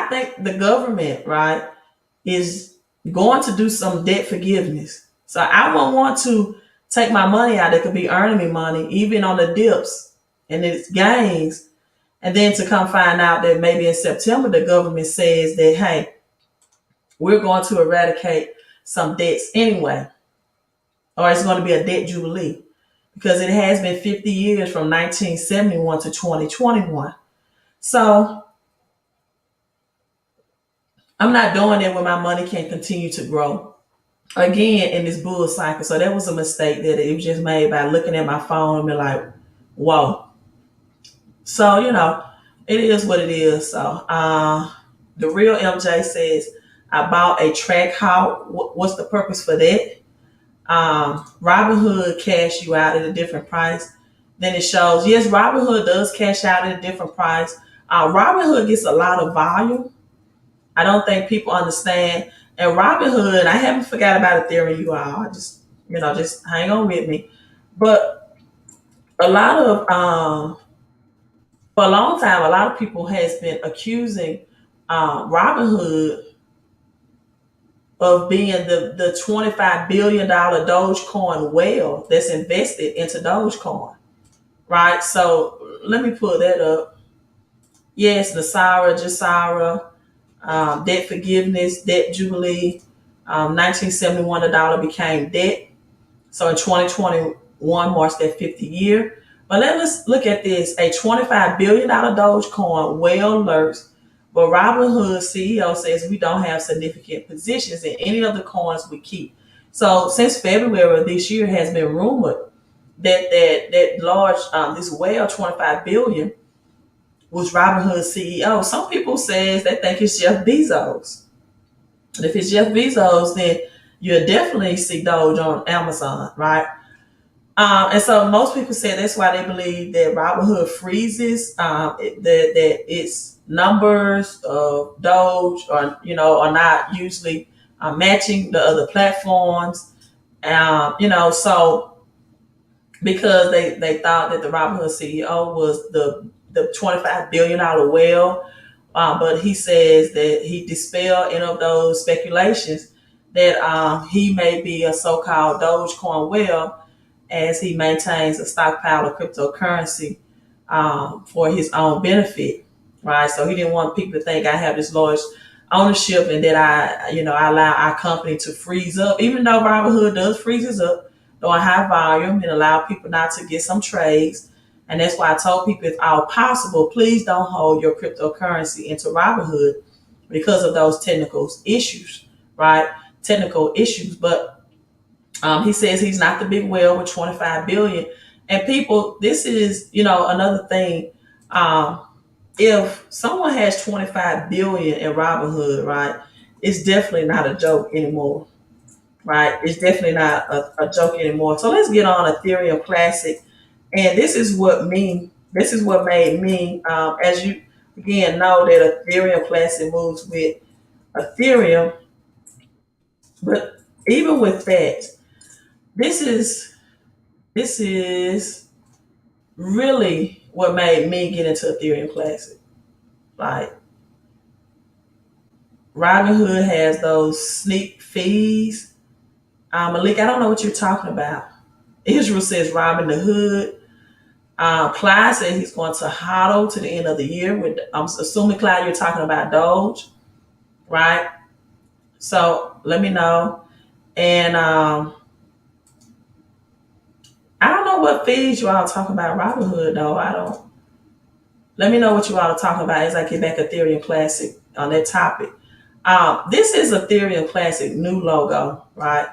think the government, right, is going to do some debt forgiveness. So I won't want to take my money out that could be earning me money, even on the dips and its gains, and then to come find out that maybe in September the government says that, hey, we're going to eradicate some debts anyway, or it's going to be a debt jubilee, because it has been 50 years from 1971 to 2021. So I'm not doing it when my money can continue to grow again in this bull cycle. So that was a mistake that it was just made by looking at my phone and be like, whoa. So, it is what it is. So the real MJ says, I bought a track hawk. What's the purpose for that? Robinhood cash you out at a different price. Then it shows, yes, Robinhood does cash out at a different price. Robinhood gets a lot of volume. I don't think people understand. And Robinhood, I haven't forgot about Ethereum, you all. Just hang on with me. But a lot of, for a long time, a lot of people has been accusing Robinhood of being the $25 billion Dogecoin whale that's invested into Dogecoin, right? So let me pull that up. Yes, Jasara, debt forgiveness, debt jubilee. 1971, the dollar became debt. So in 2021 marks that 50th year. But let's look at this. A $25 billion Dogecoin whale lurks, but Robinhood CEO says we don't have significant positions in any of the coins we keep. So since February of this year has been rumored that large, this whale, 25 billion, was Robinhood CEO. Some people says they think it's Jeff Bezos. And if it's Jeff Bezos, then you'll definitely see Doge on Amazon, right? And so most people say that's why they believe that Robinhood freezes, that its numbers of Doge are not usually matching the other platforms. So because they thought that the Robinhood CEO was the $25 billion whale, but he says that he dispelled any of those speculations that he may be a so-called Dogecoin whale, as he maintains a stockpile of cryptocurrency for his own benefit. right? So he didn't want people to think I have this large ownership and that I allow our company to freeze up, even though Robinhood does freeze us up during high volume and allow people not to get some trades. And that's why I told people, if all possible, please don't hold your cryptocurrency into Robinhood because of those technical issues, right? Technical issues. But he says he's not the big whale with 25 billion. And people, this is, another thing. If someone has 25 billion in Robinhood, right, it's definitely not a joke anymore, right? It's definitely not a joke anymore. So let's get on Ethereum Classic. And this is what made me, as you again know, that Ethereum Classic moves with Ethereum. But even with that, this is really what made me get into Ethereum Classic. Like, Robinhood has those sneak fees. Malik, I don't know what you're talking about. Israel says Robin the Hood. Clyde said he's going to hodl to the end of the year. I'm assuming, Clyde, you're talking about Doge, right? So let me know. And I don't know what fees you all are talking about Robinhood, though. I don't. Let me know what you all are talking about as I get back Ethereum Classic on that topic. This is Ethereum Classic new logo, right?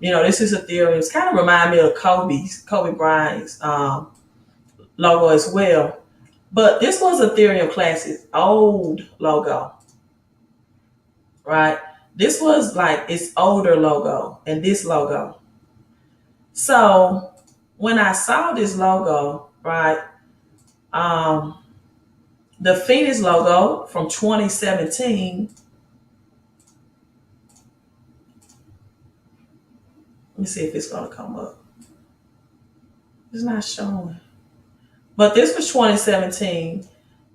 This is Ethereum. It's kind of remind me of Kobe Bryant's logo as well. But this was Ethereum Classic's old logo, right? This was like its older logo and this logo. So when I saw this logo, right, the Phoenix logo from 2017. Let me see if it's going to come up. It's not showing. But this was 2017.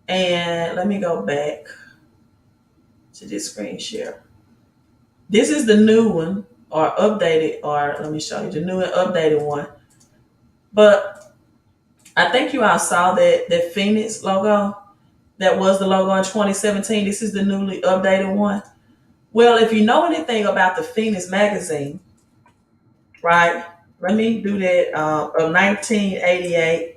And let me go back to this screen share. This is the new one, or updated, or let me show you the new and updated one. But I think you all saw that Phoenix logo. That was the logo in 2017. This is the newly updated one. Well, if you know anything about the Phoenix magazine, right? Let me do that, of 1988.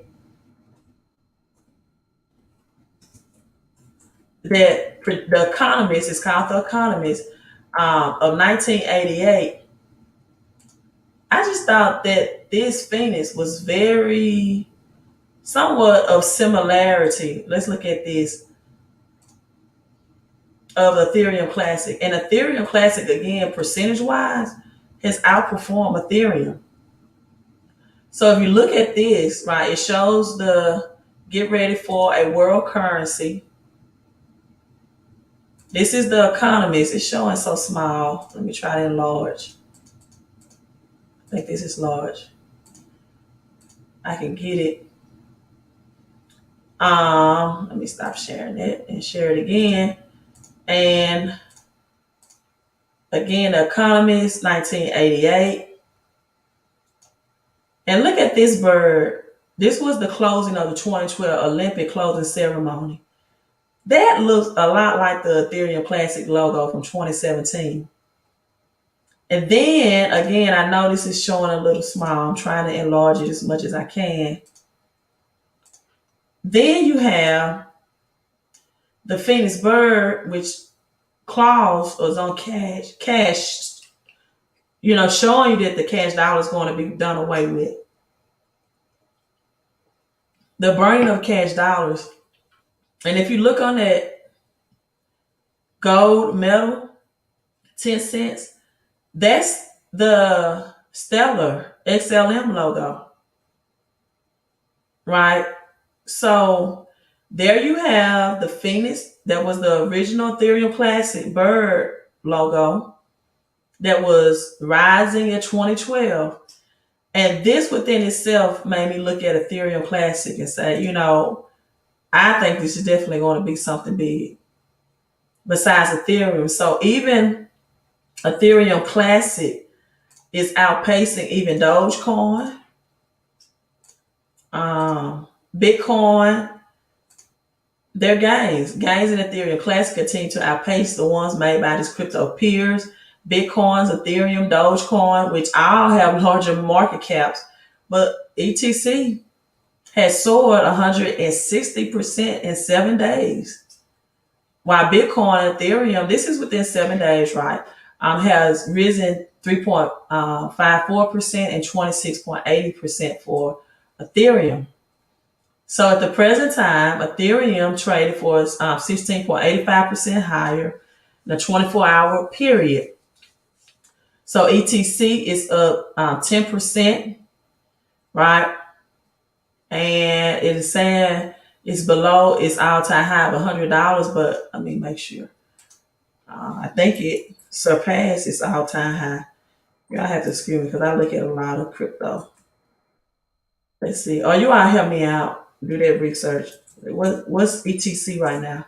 That The Economist is called The Economist, of 1988. I just thought that this Phoenix was very somewhat of similarity. Let's look at this of Ethereum Classic. And Ethereum Classic, again, percentage wise, has outperformed Ethereum. So if you look at this, right, it shows the get ready for a world currency. This is The Economist. It's showing so small. Let me try to enlarge. I think this is large. I can get it. Let me stop sharing it and share it again. And again, The Economist, 1988. And look at this bird. This was the closing of the 2012 Olympic closing ceremony. That looks a lot like the Ethereum Classic logo from 2017. And then, again, I know this is showing a little small. I'm trying to enlarge it as much as I can. Then you have the Phoenix bird, which clause was on cash, showing you that the cash dollar is going to be done away with. The burning of cash dollars. And if you look on that gold medal, 10 cents, that's the Stellar XLM logo, right? So there you have the Phoenix. That was the original Ethereum Classic bird logo that was rising in 2012. And this within itself made me look at Ethereum Classic and say, I think this is definitely going to be something big besides Ethereum. So even Ethereum Classic is outpacing even DOGECOIN, Bitcoin, Their gains in Ethereum Classic continue to outpace the ones made by these crypto peers. Bitcoins, Ethereum, Dogecoin, which all have larger market caps, but ETC has soared 160% in 7 days. While Bitcoin and Ethereum, this is within 7 days, right? Has risen 3.54% and 26.80% for Ethereum. So at the present time, Ethereum traded for 16.85% higher in a 24-hour period. So ETC is up 10%, right? And it is saying it's below its all-time high of $100, but let me make sure. I think it surpassed its all-time high. Y'all have to excuse me because I look at a lot of crypto. Let's see. Oh, you all help me out. Do that research. What's ETC right now?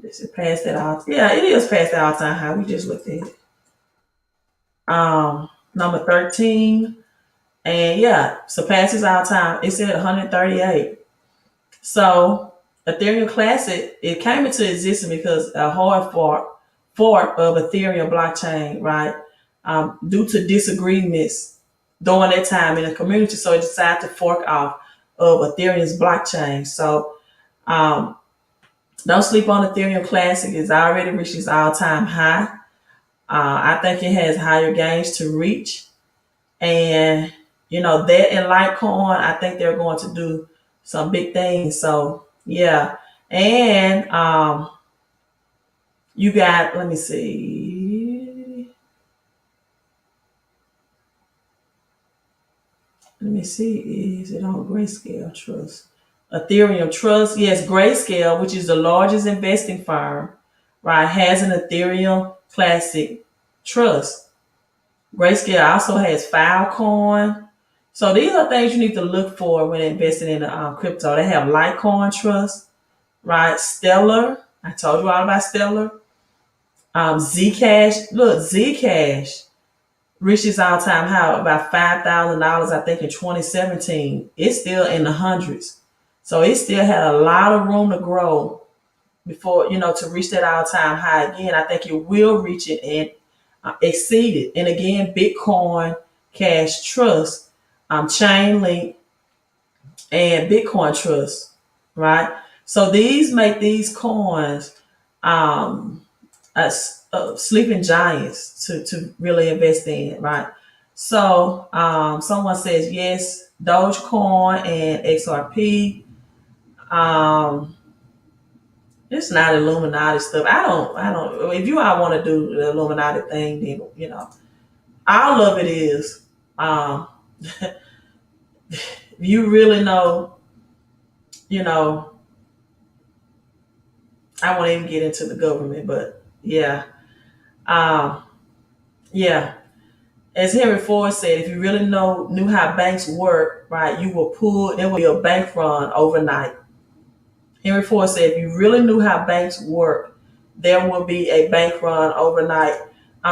Is it past that all? Yeah, it is past that all-time high. We just looked at it. Number 13. And yeah, surpasses all-time. It's at 138. So Ethereum Classic, it came into existence because a hard fork of Ethereum blockchain, right? Due to disagreements during that time in the community, so it decided to fork off of Ethereum's blockchain. So don't sleep on Ethereum Classic. It's already reached its all-time high. I think it has higher gains to reach. And, that and Litecoin, I think they're going to do some big things. So, yeah. And you got, let me see. Is it on Grayscale Trust? Ethereum Trust, yes, Grayscale, which is the largest investing firm, right, has an Ethereum Classic Trust. Grayscale also has Filecoin. So these are things you need to look for when investing in crypto. They have Litecoin Trust, right? Stellar. I told you all about Stellar. Zcash. Look, Zcash reaches all-time high about $5,000, I think, in 2017. It's still in the hundreds. So it still had a lot of room to grow before, to reach that all-time high again. I think it will reach it and exceed it. And again, Bitcoin Cash Trust, Chainlink, and Bitcoin Trust, right? So these make these coins sleeping giants to really invest in, right? So someone says yes, Dogecoin and XRP. It's not Illuminati stuff. I don't. If you all want to do the Illuminati thing, then all of it is. You really know. I won't even get into the government, but yeah, yeah. As Henry Ford said, if you really knew how banks work, right, there will be a bank run overnight. Henry Ford said, if you really knew how banks work, there will be a bank run overnight.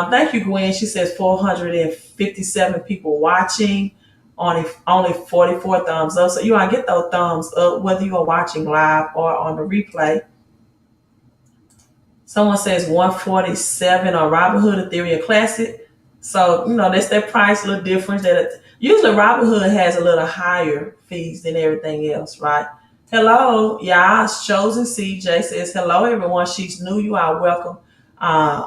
Thank you, Gwen. She says 457 people watching, only 44 thumbs up. So you want to get those thumbs up, whether you are watching live or on the replay. Someone says 147 on Robinhood Ethereum Classic. So, that's their price, a little difference. Usually Robinhood has a little higher fees than everything else, right? Hello, y'all's chosen CJ says, hello, everyone. She's new. You are welcome.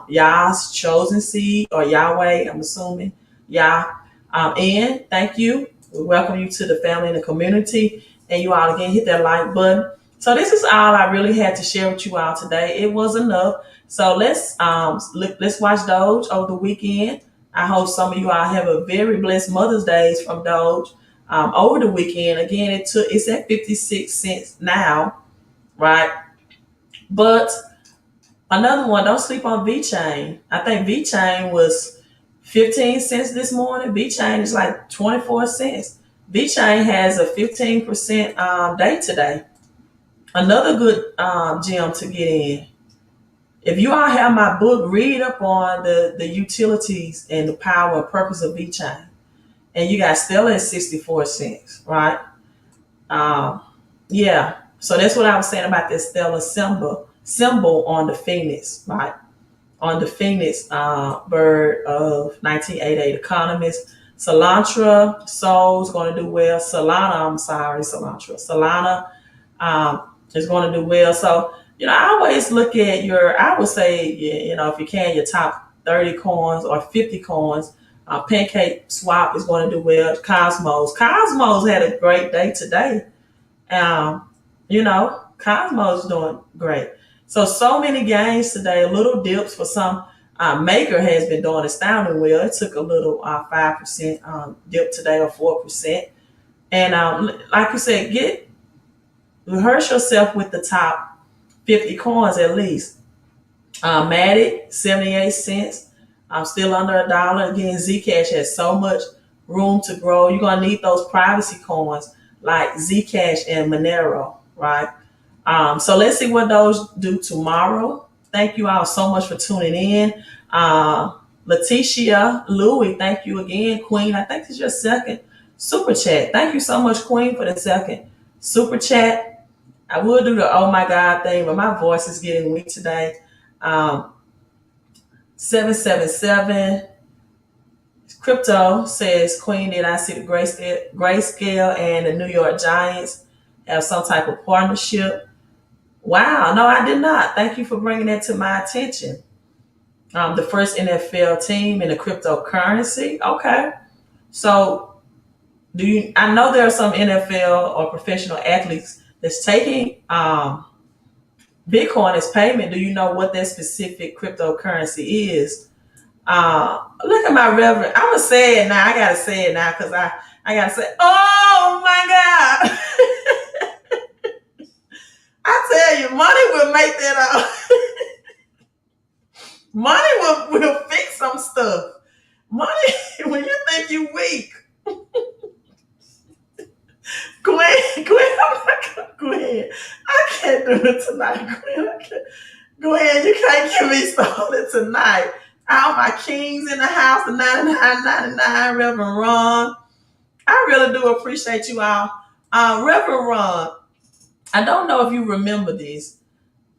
Y'all's chosen seed or Yahweh, I'm assuming. Yeah. And thank you. We welcome you to the family and the community. And you all again, hit that like button. So this is all I really had to share with you all today. It was enough. So let's watch Doge over the weekend. I hope some of you all have a very blessed Mother's Day from Doge over the weekend. Again, it's at 56 cents now, right? But another one, don't sleep on VeChain. I think VeChain was 15 cents this morning. VeChain is like 24 cents. VeChain has a 15% day today. Another good gem to get in. If you all have my book, read up on the utilities and the power and purpose of VeChain. And you got Stellar at 64 cents, right? Yeah. So that's what I was saying about this stellar symbol on the Phoenix, right? On the Phoenix bird of 1988 economist. Solantra, Sol's going to do well. Solana is going to do well. So, I always look at I would say, if you can, your top 30 coins or 50 coins. Pancake Swap is going to do well. Cosmos had a great day today. Cosmos is doing great. So many gains today, little dips for some. Maker has been doing astounding well. It took a little 5% dip today or 4%. And like you said, rehearse yourself with the top 50 coins at least. Matic, 78 cents. I'm still under $1. Again, Zcash has so much room to grow. You're going to need those privacy coins like Zcash and Monero, right? So let's see what those do tomorrow. Thank you all so much for tuning in. Leticia Louie, thank you again. Queen, I think it's your second super chat. Thank you so much, Queen, for the second super chat. I would do the oh my God thing, but my voice is getting weak today. 777 Crypto says, Queen, did I see the Grayscale and the New York Giants have some type of partnership? Wow, no, I did not. Thank you for bringing that to my attention. The first NFL team in the cryptocurrency. Okay. So I know there are some NFL or professional athletes that's taking Bitcoin as payment. Do you know what that specific cryptocurrency is? Look at my reverend. I'm going to say it now. I got to say it now because I got to say, oh my God. I tell you, money will make that up. Money will fix some stuff. Money, when you think you weak. Gwen, I'm not gonna, Gwen, I can't do it tonight, Gwen, you can't get me started tonight. All my kings in the house, the 99.99, Reverend Ron. I really do appreciate you all. Reverend Ron, I don't know if you remember this,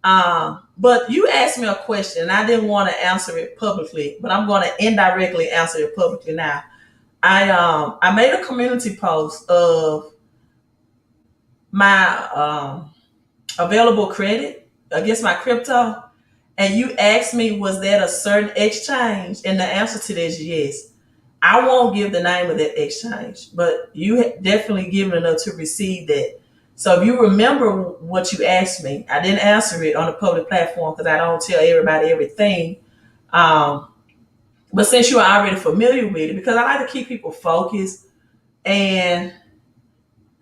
but you asked me a question and I didn't want to answer it publicly, but I'm going to indirectly answer it publicly now. I made a community post of my available credit against my crypto, and you asked me, was that a certain exchange? And the answer to that is yes. I won't give the name of that exchange, but you definitely given enough to receive that. So if you remember what you asked me, I didn't answer it on a public platform because I don't tell everybody everything. But since you are already familiar with it, because I like to keep people focused, and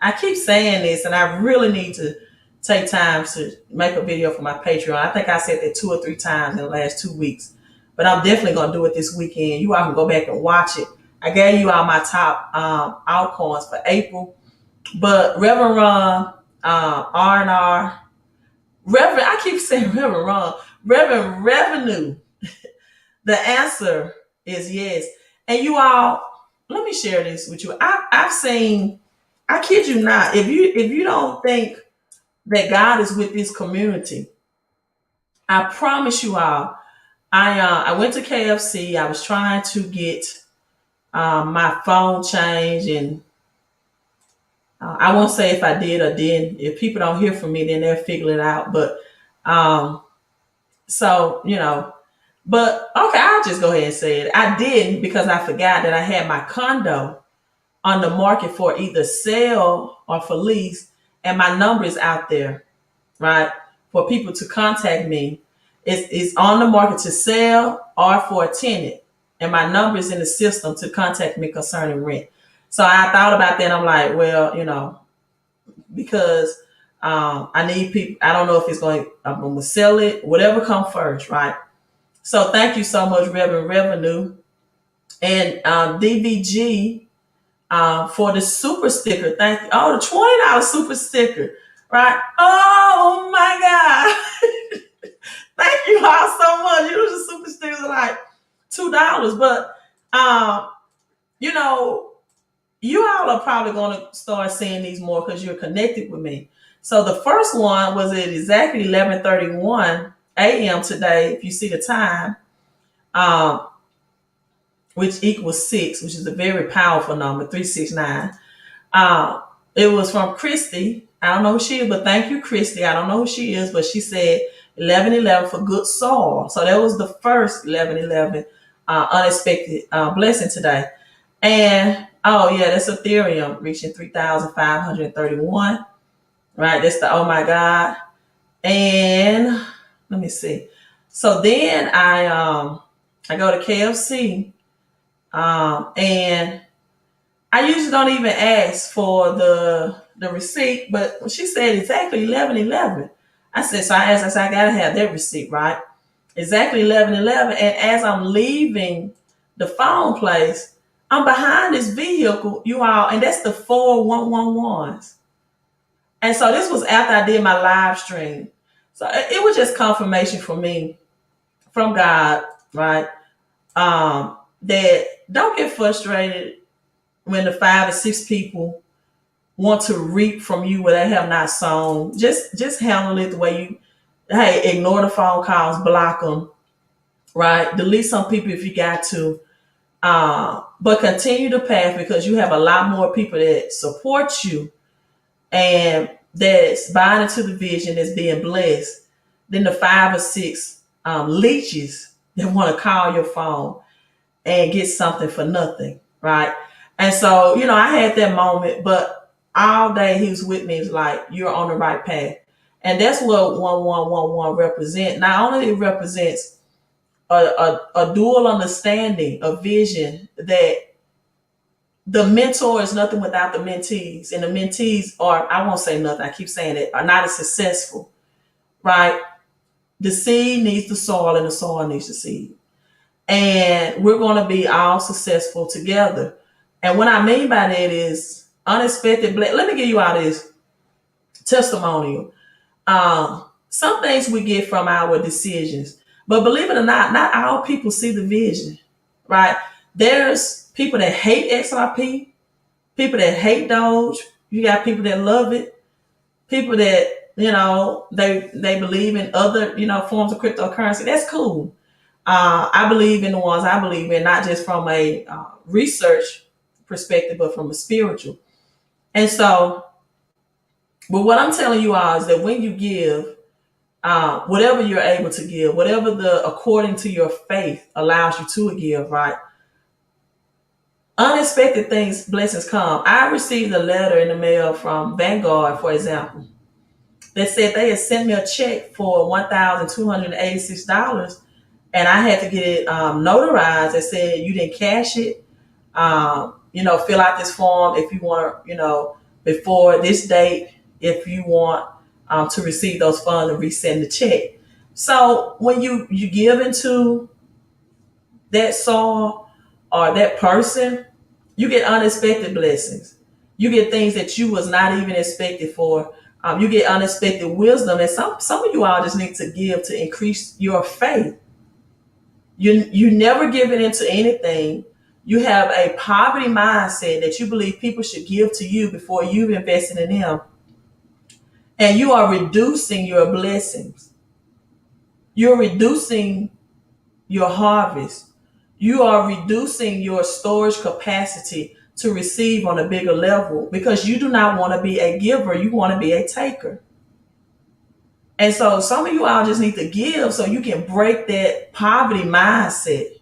I keep saying this, and I really need to take time to make a video for my Patreon. I think I said that 2 or 3 times in the last 2 weeks, but I'm definitely going to do it this weekend. You all can go back and watch it. I gave you all my top altcoins for April, but Reverend Ron, R&R, Reverend, I keep saying Reverend Ron, Reverend Revenue. The answer is yes. And you all, let me share this with you. I've seen, I kid you not, if you don't think that God is with this community, I promise you all, I went to KFC. I was trying to get my phone changed, and I won't say if I did or didn't. If people don't hear from me, then they'll figure it out. But so but okay, I'll just go ahead and say it. I didn't because I forgot that I had my condo on the market for either sale or for lease, and my number is out there, right, for people to contact me. It's on the market to sell or for a tenant, and my number is in the system to contact me concerning rent. So I thought about that. I'm like, well, because I need people. I don't know if I'm going to sell it, whatever comes first, right? So thank you so much, Reverend Revenue, and DVG for the super sticker. Thank you. Oh, the $20 super sticker, right? Oh my God. Thank you all so much. Usually super stickers are like $2, but you all are probably going to start seeing these more because you're connected with me. So the first one was at exactly 11:31 a.m. today, if you see the time, um, which equals 6, which is a very powerful number, 369. Uh, it was from Christy. I don't know who she is, but thank you, Christy. I don't know who she is, but she said 11:11 for good soul. So that was the first 11:11 unexpected blessing today. And oh yeah, that's Ethereum reaching 3,531. Right, that's the oh my God. And let me see. So then I go to KFC, and I usually don't even ask for the receipt, but she said exactly 11:11. I said, so I said, I gotta have that receipt, right? Exactly 11:11. And as I'm leaving the phone place, I'm behind this vehicle, you all, and that's the 4111s. And so this was after I did my live stream. So it was just confirmation for me from God, right? That don't get frustrated when the 5 or 6 people want to reap from you where they have not sown. Just handle it the way you, hey, ignore the phone calls, block them, right? Delete some people if you got to. But continue the path, because you have a lot more people that support you and that's buying into the vision, that's being blessed, than the 5 or 6 leeches that want to call your phone and get something for nothing, right? And so, I had that moment, but all day he was with me. It's like, you're on the right path. And that's what 1111 represents. Not only it represents a dual understanding, a vision that the mentor is nothing without the mentees. And the mentees are, I won't say nothing, I keep saying it, are not as successful, right? The seed needs the soil and the soil needs the seed. And we're going to be all successful together. And what I mean by that is unexpected. Let me give you all this testimonial. Some things we get from our decisions, but believe it or not all people see the vision, right? There's people that hate XRP, people that hate Doge. You got people that love it, people that, they believe in other, forms of cryptocurrency. That's cool. I believe in the ones I believe in, not just from a research perspective, but from a spiritual. And so, but what I'm telling you all is that when you give, whatever you're able to give, whatever according to your faith allows you to give, right? Unexpected things, blessings come. I received a letter in the mail from Vanguard, for example, that said they had sent me a check for $1,286. And I had to get it notarized. That said, you didn't cash it. Fill out this form if you want, before this date, if you want to receive those funds and resend the check. So when you give into that soul or that person, you get unexpected blessings. You get things that you was not even expected for. You get unexpected wisdom. And some of you all just need to give to increase your faith. You never give it into anything. You have a poverty mindset that you believe people should give to you before you've invested in them. And you are reducing your blessings. You're reducing your harvest. You are reducing your storage capacity to receive on a bigger level, because you do not want to be a giver. You want to be a taker. And so some of you all just need to give so you can break that poverty mindset.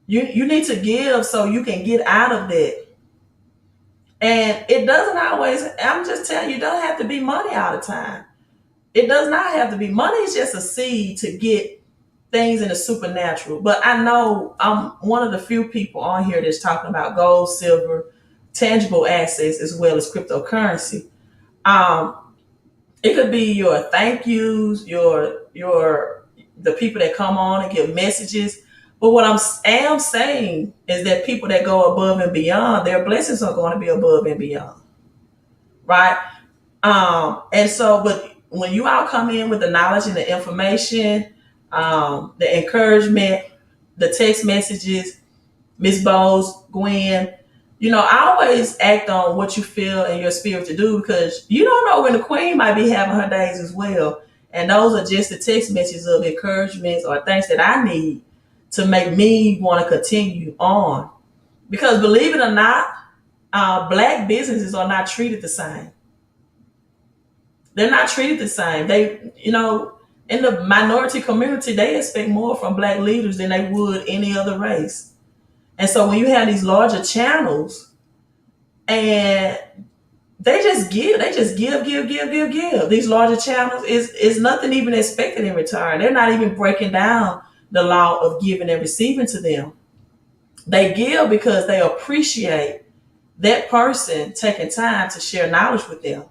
You need to give so you can get out of that. And it doesn't always, I'm just telling you, it doesn't have to be money all the time. It does not have to be. Money is just a seed to get things in the supernatural. But I know I'm one of the few people on here that's talking about gold, silver, tangible assets, as well as cryptocurrency. It could be your thank yous, the people that come on and give messages. But what am saying is that people that go above and beyond, their blessings are going to be above and beyond, right? And so, but when you all come in with the knowledge and the information, the encouragement, the text messages, Miss Bowles, Gwen, I always act on what you feel in your spirit to do, because you don't know when the queen might be having her days as well. And those are just the text messages of encouragement or things that I need to make me want to continue on. Because believe it or not, black businesses are not treated the same. They're not treated the same. In the minority community, they expect more from black leaders than they would any other race. And so when you have these larger channels and they just give. These larger channels is nothing even expected in return. They're not even breaking down the law of giving and receiving to them. They give because they appreciate that person taking time to share knowledge with them.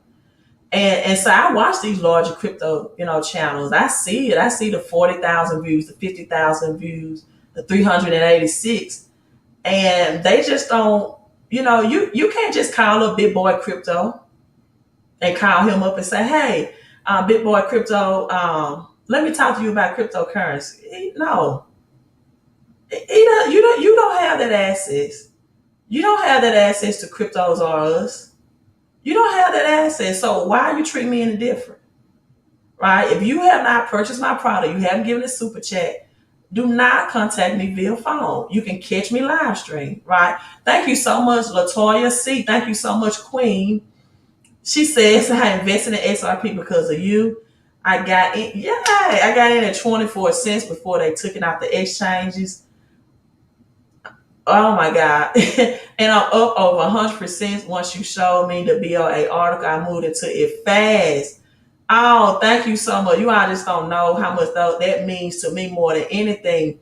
And so I watch these larger crypto, channels. I see it. I see the 40,000 views, the 50,000 views, the 386. And they just don't, you can't just call up Big Boy Crypto and call him up and say, hey, Big Boy Crypto, let me talk to you about cryptocurrency. No. You don't have that access. You don't have that access to cryptos or us. You don't have that access. So why are you treating me any different? Right? If you have not purchased my product, you haven't given a super chat, do not contact me via phone. You can catch me live stream, right? Thank you so much, Latoya C. Thank you so much, Queen. She says, I invested in XRP because of you. I got in at 24 cents before they took it out the exchanges. Oh my God. And I'm up over 100% once you showed me the BOA article. I moved into it fast. Oh, thank you so much. You all just don't know how much that means to me more than anything,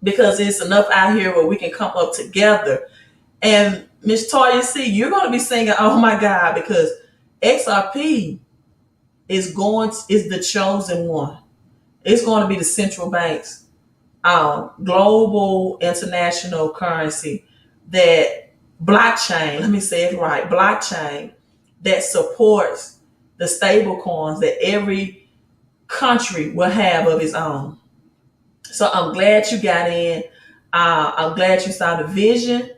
because it's enough out here where we can come up together. And Miss Toya C, you're going to be singing, oh my God, because XRP is the chosen one. It's going to be the central bank's global international currency, that blockchain, let me say it right, blockchain that supports the stable coins that every country will have of its own. So I'm glad you got in. I'm glad you saw the vision.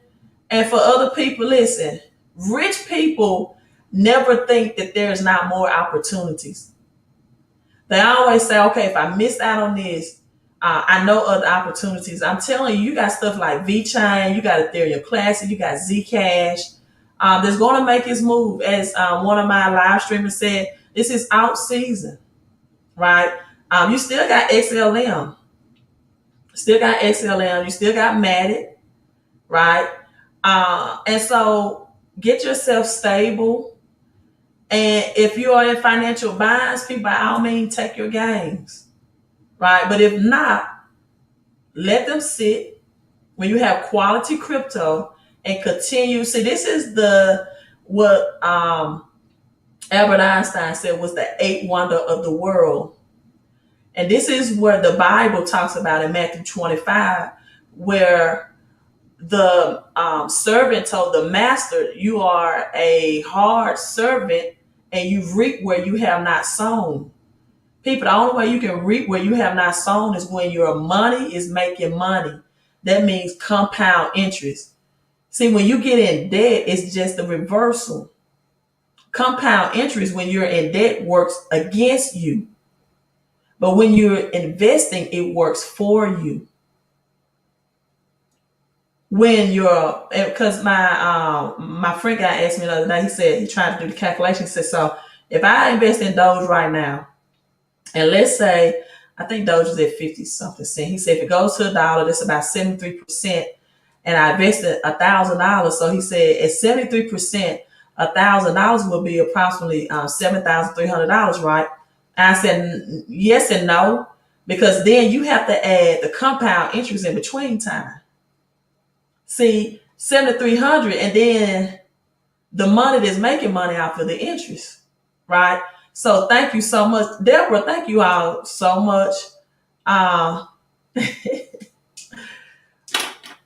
And for other people, listen, rich people never think that there's not more opportunities. They always say, okay, if I missed out on this, I know other opportunities. I'm telling you, you got stuff like VChain, you got Ethereum Classic, you got Zcash. That's going to make its move. As one of my live streamers said, this is out season, right? You still got XLM. You still got Matic, right? And so get yourself stable. And if you are in financial binds, people, by all means, take your gains, right? But if not, let them sit when you have quality crypto and continue. See, this is what Albert Einstein said was the eighth wonder of the world. And this is where the Bible talks about in Matthew 25, where the servant told the master, you are a hard servant and you reap where you have not sown. People, the only way you can reap where you have not sown is when your money is making money. That means compound interest. See, when you get in debt, it's just the reversal. Compound interest, when you're in debt, works against you. But when you're investing, it works for you. When you're, because my friend guy asked me the other day, he said, he tried to do the calculation. He said, so if I invest in Doge right now, and let's say, I think Doge is at 50 something cent. He said, if it goes to $1, that's about 73%. And I invested $1,000. So he said at 73%, $1,000 will be approximately $7,300, right? And I said, yes and no, because then you have to add the compound interest in between time. See, 7,300, and then the money that's making money off of the interest, right? So thank you so much, Deborah. Thank you all so much,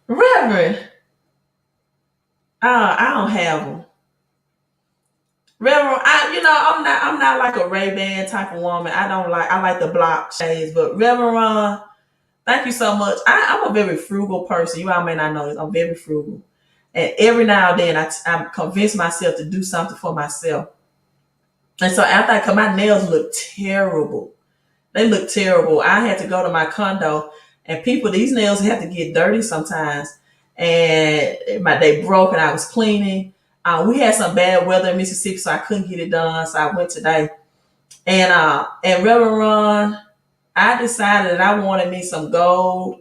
Reverend. I don't have them, Reverend. I'm not like a Ray-Ban type of woman. I like the block shades, but Reverend Ron, thank you so much. I'm a very frugal person. You all may not know this. I'm very frugal. And every now and then I convince myself to do something for myself. And so after I cut, my nails look terrible. They look terrible. I had to go to my condo, and these nails have to get dirty sometimes. And they broke, and I was cleaning. We had some bad weather in Mississippi, so I couldn't get it done. So I went today. And Reverend Ron, I decided that I wanted me some gold.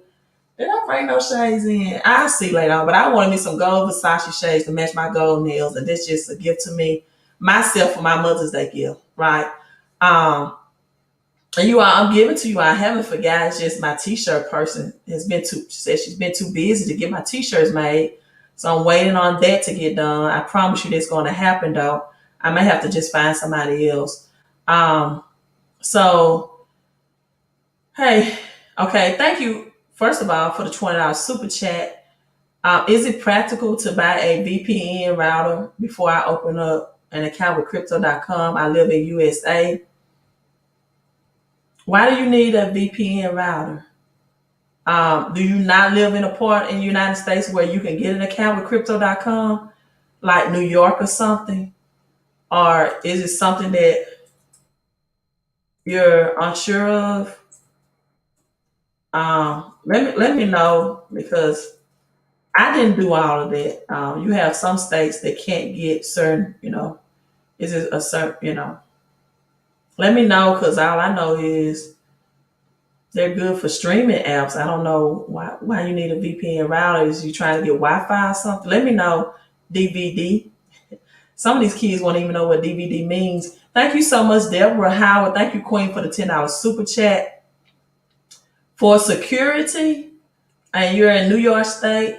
Did I bring those shades in? I'll see later on. But I wanted me some gold Versace shades to match my gold nails. And that's just a gift to me, myself, for my Mother's Day gift, right? And I'm giving to you. I haven't forgot. It's just my t-shirt person said she's been too busy to get my t-shirts made. So I'm waiting on that to get done. I promise you that's going to happen though. I may have to just find somebody else. So, hey, okay. Thank you, first of all, for the $20 super chat. Is it practical to buy a VPN router before I open up an account with crypto.com? I live in USA. Why do you need a VPN router? Do you not live in a part in the United States where you can get an account with crypto.com, like New York or something? Or is it something that you're unsure of? Let me know, because I didn't do all of that. You have some states that can't get certain, is it a certain, let me know, because all I know is they're good for streaming apps. I don't know why you need a VPN router. Is you trying to get Wi-Fi or something? Let me know. DVD. Some of these kids won't even know what DVD means. Thank you so much, Deborah Howard. Thank you, Queen, for the $10 super chat. For security, and you're in New York State,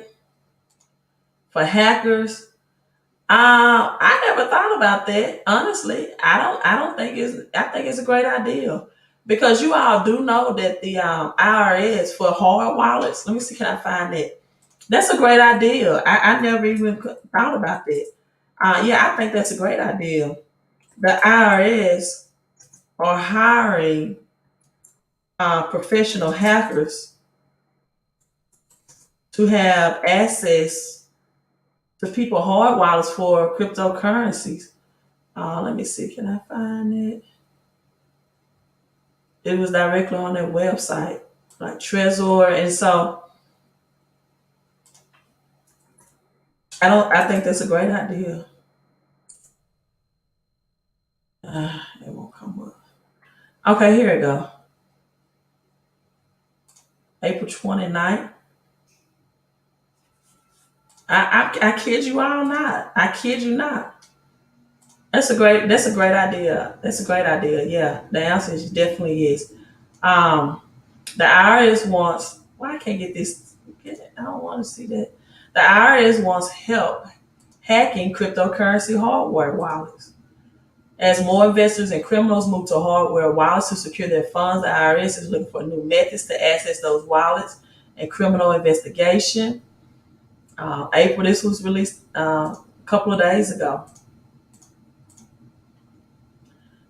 for hackers, I never thought about that. Honestly, I don't think I think it's a great idea, because you all do know that the IRS for hard wallets. Let me see, can I find that? That's a great idea. I never even thought about that. Yeah, I think that's a great idea. The IRS are hiring professional hackers to have access to people hard wallets for cryptocurrencies. Let me see, can I find it? It was directly on their website, like Trezor, and so I think that's a great idea. It won't come up. Okay, here we go. April 29th. I kid you all not. I kid you not. That's a great idea. That's a great idea. Yeah. The answer is definitely yes. The IRS wants, why I can't get this? I don't want to see that. The IRS wants help hacking cryptocurrency hardware wallets. As more investors and criminals move to hardware wallets to secure their funds, the IRS is looking for new methods to access those wallets and criminal investigation. April, this was released a couple of days ago.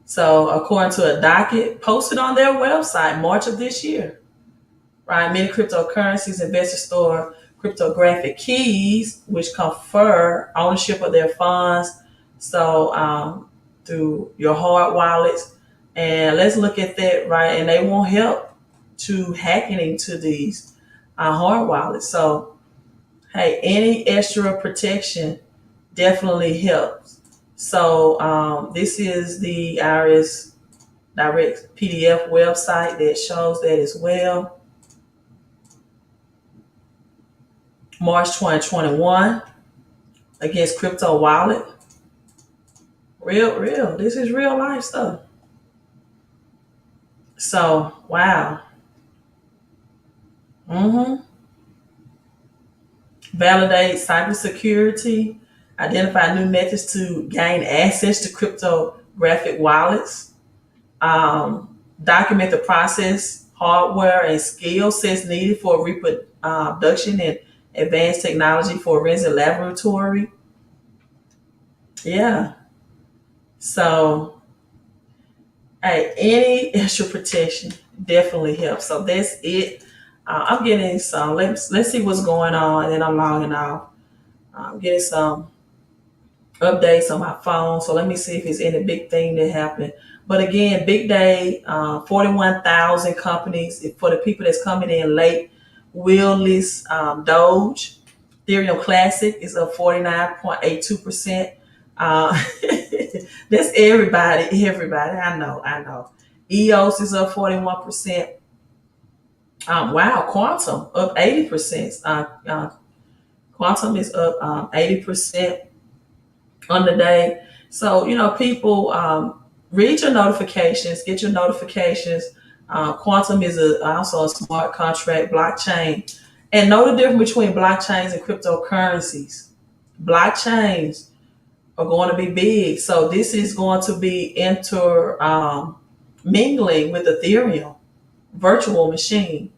So according to a docket posted on their website, March of this year, right? Many cryptocurrencies, investors store cryptographic keys, which confer ownership of their funds. So through your hard wallets, and let's look at that, right? And they want help to hacking into these hard wallets. So, hey, any extra protection definitely helps. So this is the IRS Direct PDF website that shows that as well. March 2021 against crypto wallet. Real. This is real life stuff. So, wow. Validate cybersecurity. Identify new methods to gain access to cryptographic wallets. Document the process, hardware, and skill sets needed for reproduction and advanced technology for forensic laboratory. Yeah. So, hey, any extra protection definitely helps. So that's it. I'm getting some. Let's see what's going on, and then I'm logging off. Getting some updates on my phone. So let me see if it's any big thing that happened. But again, big day, 41,000 companies. For the people that's coming in late, will list Doge. Ethereum Classic is up 49.82%. That's everybody. I know. EOS is up 41%. Wow, Quantum up 80%. Quantum is up 80% on the day. So, people, read your notifications, get your notifications. Quantum is also a smart contract blockchain. And know the difference between blockchains and cryptocurrencies. Blockchains are going to be big. So this is going to be mingling with Ethereum, virtual machine.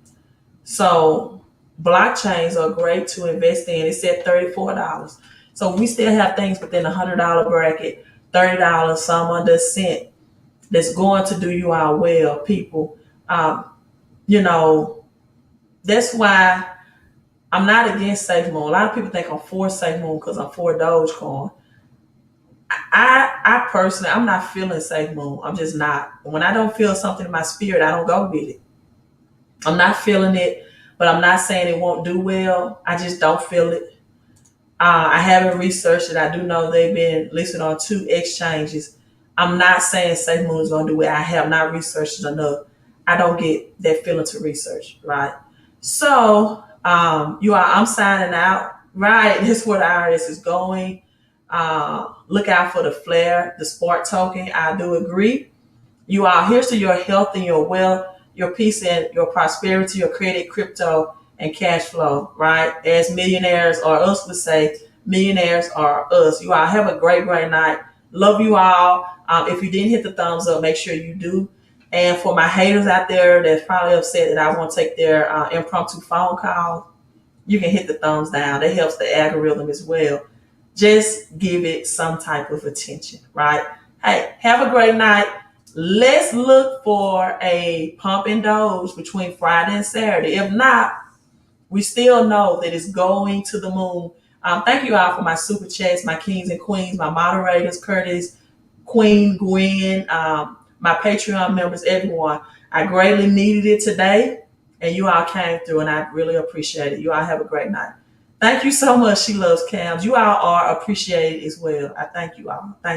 So blockchains are great to invest in. It's at $34. So we still have things within the $100 bracket, $30, some under a cent, that's going to do you all well, people. That's why I'm not against SafeMoon. A lot of people think I'm for SafeMoon because I'm for Dogecoin. I personally, I'm not feeling SafeMoon. I'm just not. When I don't feel something in my spirit, I don't go with it. I'm not feeling it, but I'm not saying it won't do well. I just don't feel it. I haven't researched it. I do know they've been listed on 2 exchanges. I'm not saying SafeMoon is going to do it. I have not researched it enough. I don't get that feeling to research, right? So, I'm signing out, right? That's where the IRS is going. Look out for the flare, the Spark token. I do agree. Here's to your health and your wealth, your peace and your prosperity, your credit, crypto, and cash flow, right? As millionaires, or us would say, millionaires are us. You all have a great, great night. Love you all. If you didn't hit the thumbs up, make sure you do. And for my haters out there that's probably upset that I won't take their impromptu phone calls, you can hit the thumbs down. That helps the algorithm as well. Just give it some type of attention, right? Hey, have a great night. Let's look for a pump and Doge between Friday and Saturday. If not, we still know that it's going to the moon. Thank you all for my super chats, my kings and queens, my moderators, Curtis, Queen, Gwen, my Patreon members, everyone. I greatly needed it today, and you all came through, and I really appreciate it. You all have a great night. Thank you so much. She loves cams. You all are appreciated as well. I thank you all. Thank you.